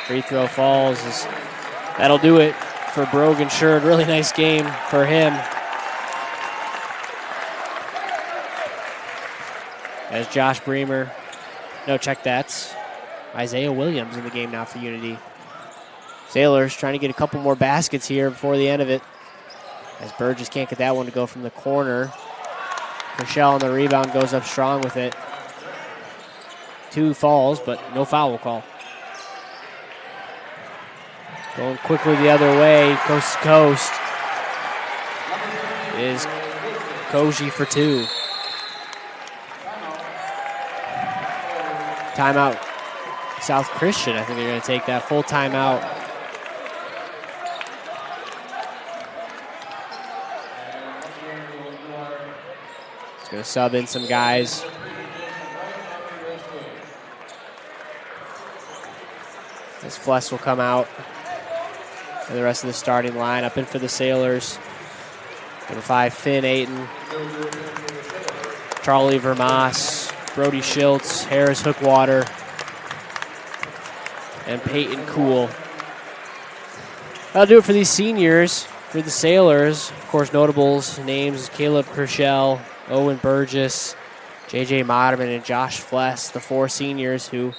Free throw falls. That'll do it for Brogan Sherd. Really nice game for him. As Josh Bremer. No, check that. Isaiah Williams in the game now for Unity. Sailors trying to get a couple more baskets here before the end of it. As Burgess can't get that one to go from the corner. Michelle on the rebound goes up strong with it. 2 falls, but no foul call. Going quickly the other way, coast to coast, is Koji for 2. Timeout, South Christian. I think they're going to take that full timeout. It's going to sub in some guys. As Fless will come out. And the rest of the starting lineup in for the Sailors. Number 5, Finn Ayton, Charlie Vermas, Brody Schiltz, Harris Hookwater, and Peyton Kuhl. That'll do it for these seniors. For the Sailors, of course, notables names Caleb Kershell, Owen Burgess, J.J. Moderman, and Josh Fless, the 4 seniors who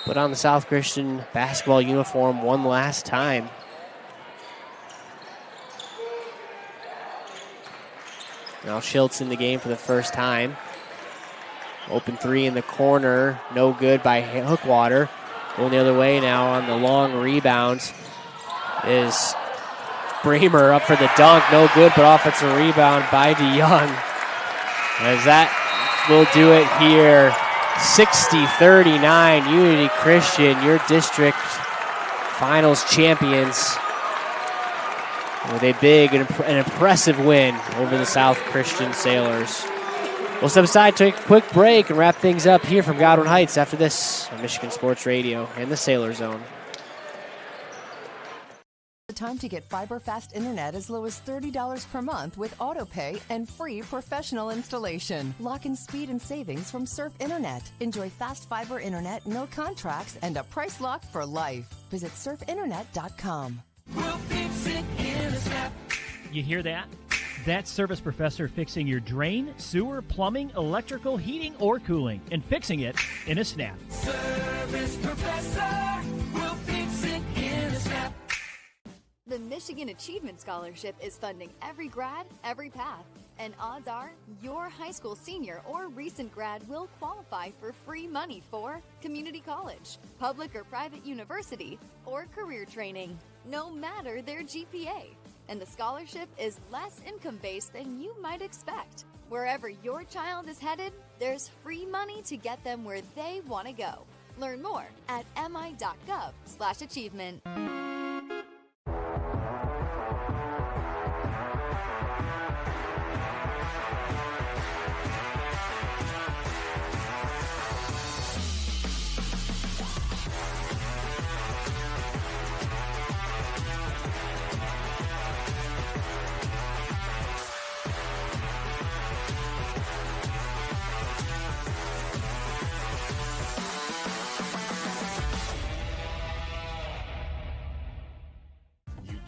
put on the South Christian basketball uniform one last time. Now Schiltz in the game for the first time. Open 3 in the corner. No good by Hookwater. Going the other way now on the long rebounds is Bremer up for the dunk. No good, but offensive rebound by DeYoung. As that will do it here. 60-39, Unity Christian, your district finals champions. With a big and impressive win over the South Christian Sailors. We'll step aside, take a quick break, and wrap things up here from Godwin Heights after this on Michigan Sports Radio and the Sailor Zone. The time to get fiber fast internet as low as $30 per month with autopay and free professional installation. Lock in speed and savings from Surf Internet. Enjoy fast fiber internet, no contracts, and a price lock for life. Visit surfinternet.com. We'll fix it in a snap. You hear that? That's Service Professor fixing your drain, sewer, plumbing, electrical, heating, or cooling, and fixing it in a snap. Service Professor will fix it in a snap. The Michigan Achievement Scholarship is funding every grad, every path. And odds are your high school senior or recent grad will qualify for free money for community college, public or private university, or career training, no matter their GPA. And the scholarship is less income-based than you might expect. Wherever your child is headed, there's free money to get them where they want to go. Learn more at mi.gov/achievement.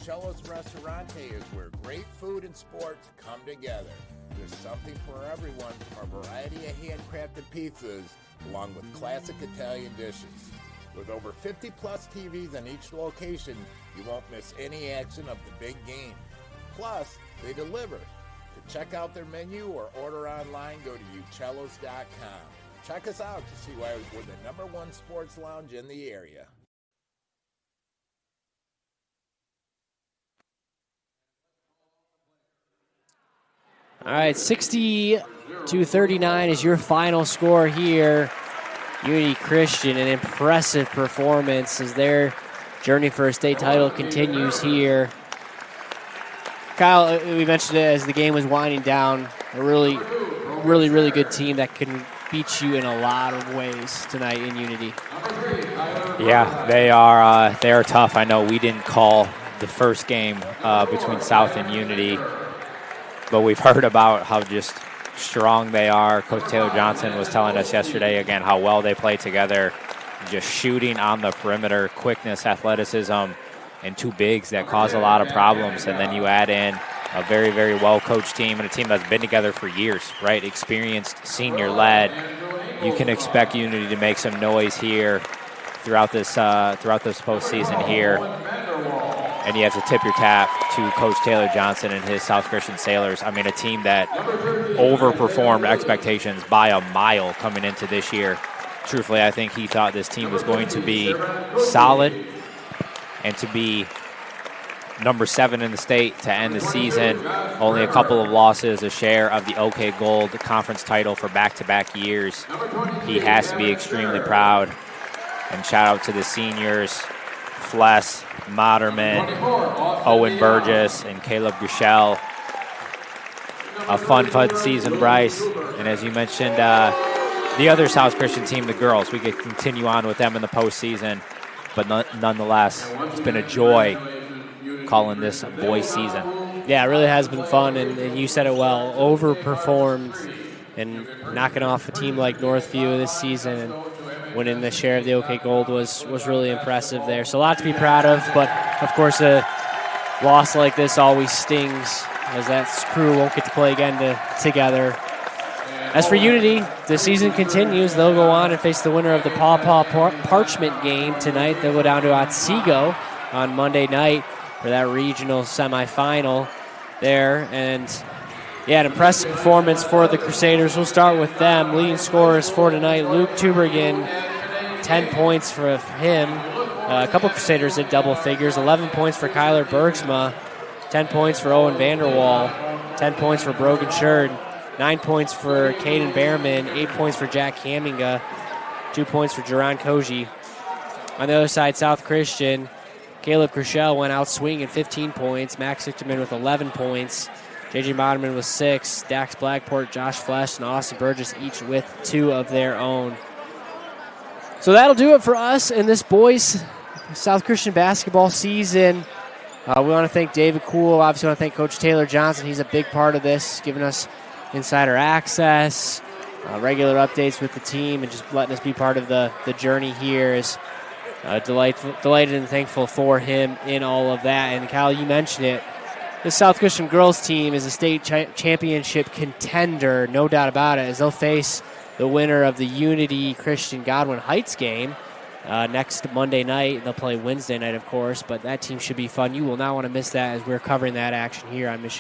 Uccello's Restaurante is where great food and sports come together. There's something for everyone, from a variety of handcrafted pizzas along with classic Italian dishes. With over 50-plus TVs in each location, you won't miss any action of the big game. Plus, they deliver. To check out their menu or order online, go to uccellos.com. Check us out to see why we're the #1 sports lounge in the area. All right, 60-39 is your final score here. Unity Christian, an impressive performance as their journey for a state title continues here. Kyle, we mentioned it as the game was winding down. A really good team that can beat you in a lot of ways tonight in Unity. Yeah, they are tough. I know we didn't call the first game between South and Unity, but we've heard about how just strong they are. Coach Taylor Johnson was telling us yesterday again how well they play together, just shooting on the perimeter, quickness, athleticism, and two bigs that cause a lot of problems. And then you add in a very, very well-coached team and a team that's been together for years, right? Experienced, senior-led. You can expect Unity to make some noise here throughout this postseason here. And you have to tip your cap to Coach Taylor Johnson and his South Christian Sailors. I mean, a team that overperformed expectations by a mile coming into this year. Truthfully, I think he thought this team was going to be solid and to be number 7 in the state to end the season. Only a couple of losses, a share of the OK Gold conference title for back-to-back years. He has to be extremely proud. And shout out to the seniors, Fless, Moderman, Owen Burgess, and Caleb Gushel. A fun season, Bryce. And as you mentioned, the other South Christian team, the girls, we could continue on with them in the postseason. But nonetheless, it's been a joy calling this a boys' season. Yeah, it really has been fun, and you said it well. Overperformed and knocking off a team like Northview this season and winning the share of the OK Gold was really impressive there. So a lot to be proud of, but of course a loss like this always stings as that crew won't get to play again together. As for Unity, the season continues. They'll go on and face the winner of the Paw Parchment game tonight. They'll go down to Otsego on Monday night for that regional semifinal there. And yeah, an impressive performance for the Crusaders. We'll start with them. Leading scorers for tonight, Luke Tubergen, 10 points for him. A couple Crusaders at double figures. 11 points for Kyler Bergsma, 10 points for Owen Vanderwall, 10 points for Brogan Sherd, 9 points for Caden Behrman, 8 points for Jack Caminga, 2 points for Jaron Koji. On the other side, South Christian, Caleb Crushell went out swinging 15 points. Max Sichterman with 11 points. J.J. Moderman with 6. Dax Blackport, Josh Flesh, and Austin Burgess each with 2 of their own. So that'll do it for us in this boys South Christian basketball season. We want to thank David Kuhl. Obviously, want to thank Coach Taylor Johnson. He's a big part of this, giving us insider access, regular updates with the team, and just letting us be part of the journey here. Is delighted and thankful for him in all of that. And Kyle, you mentioned it. This South Christian girls team is a state championship contender, no doubt about it, as they'll face the winner of the Unity Christian Godwin Heights game next Monday night. They'll play Wednesday night, of course, but that team should be fun. You will not want to miss that as we're covering that action here on Michigan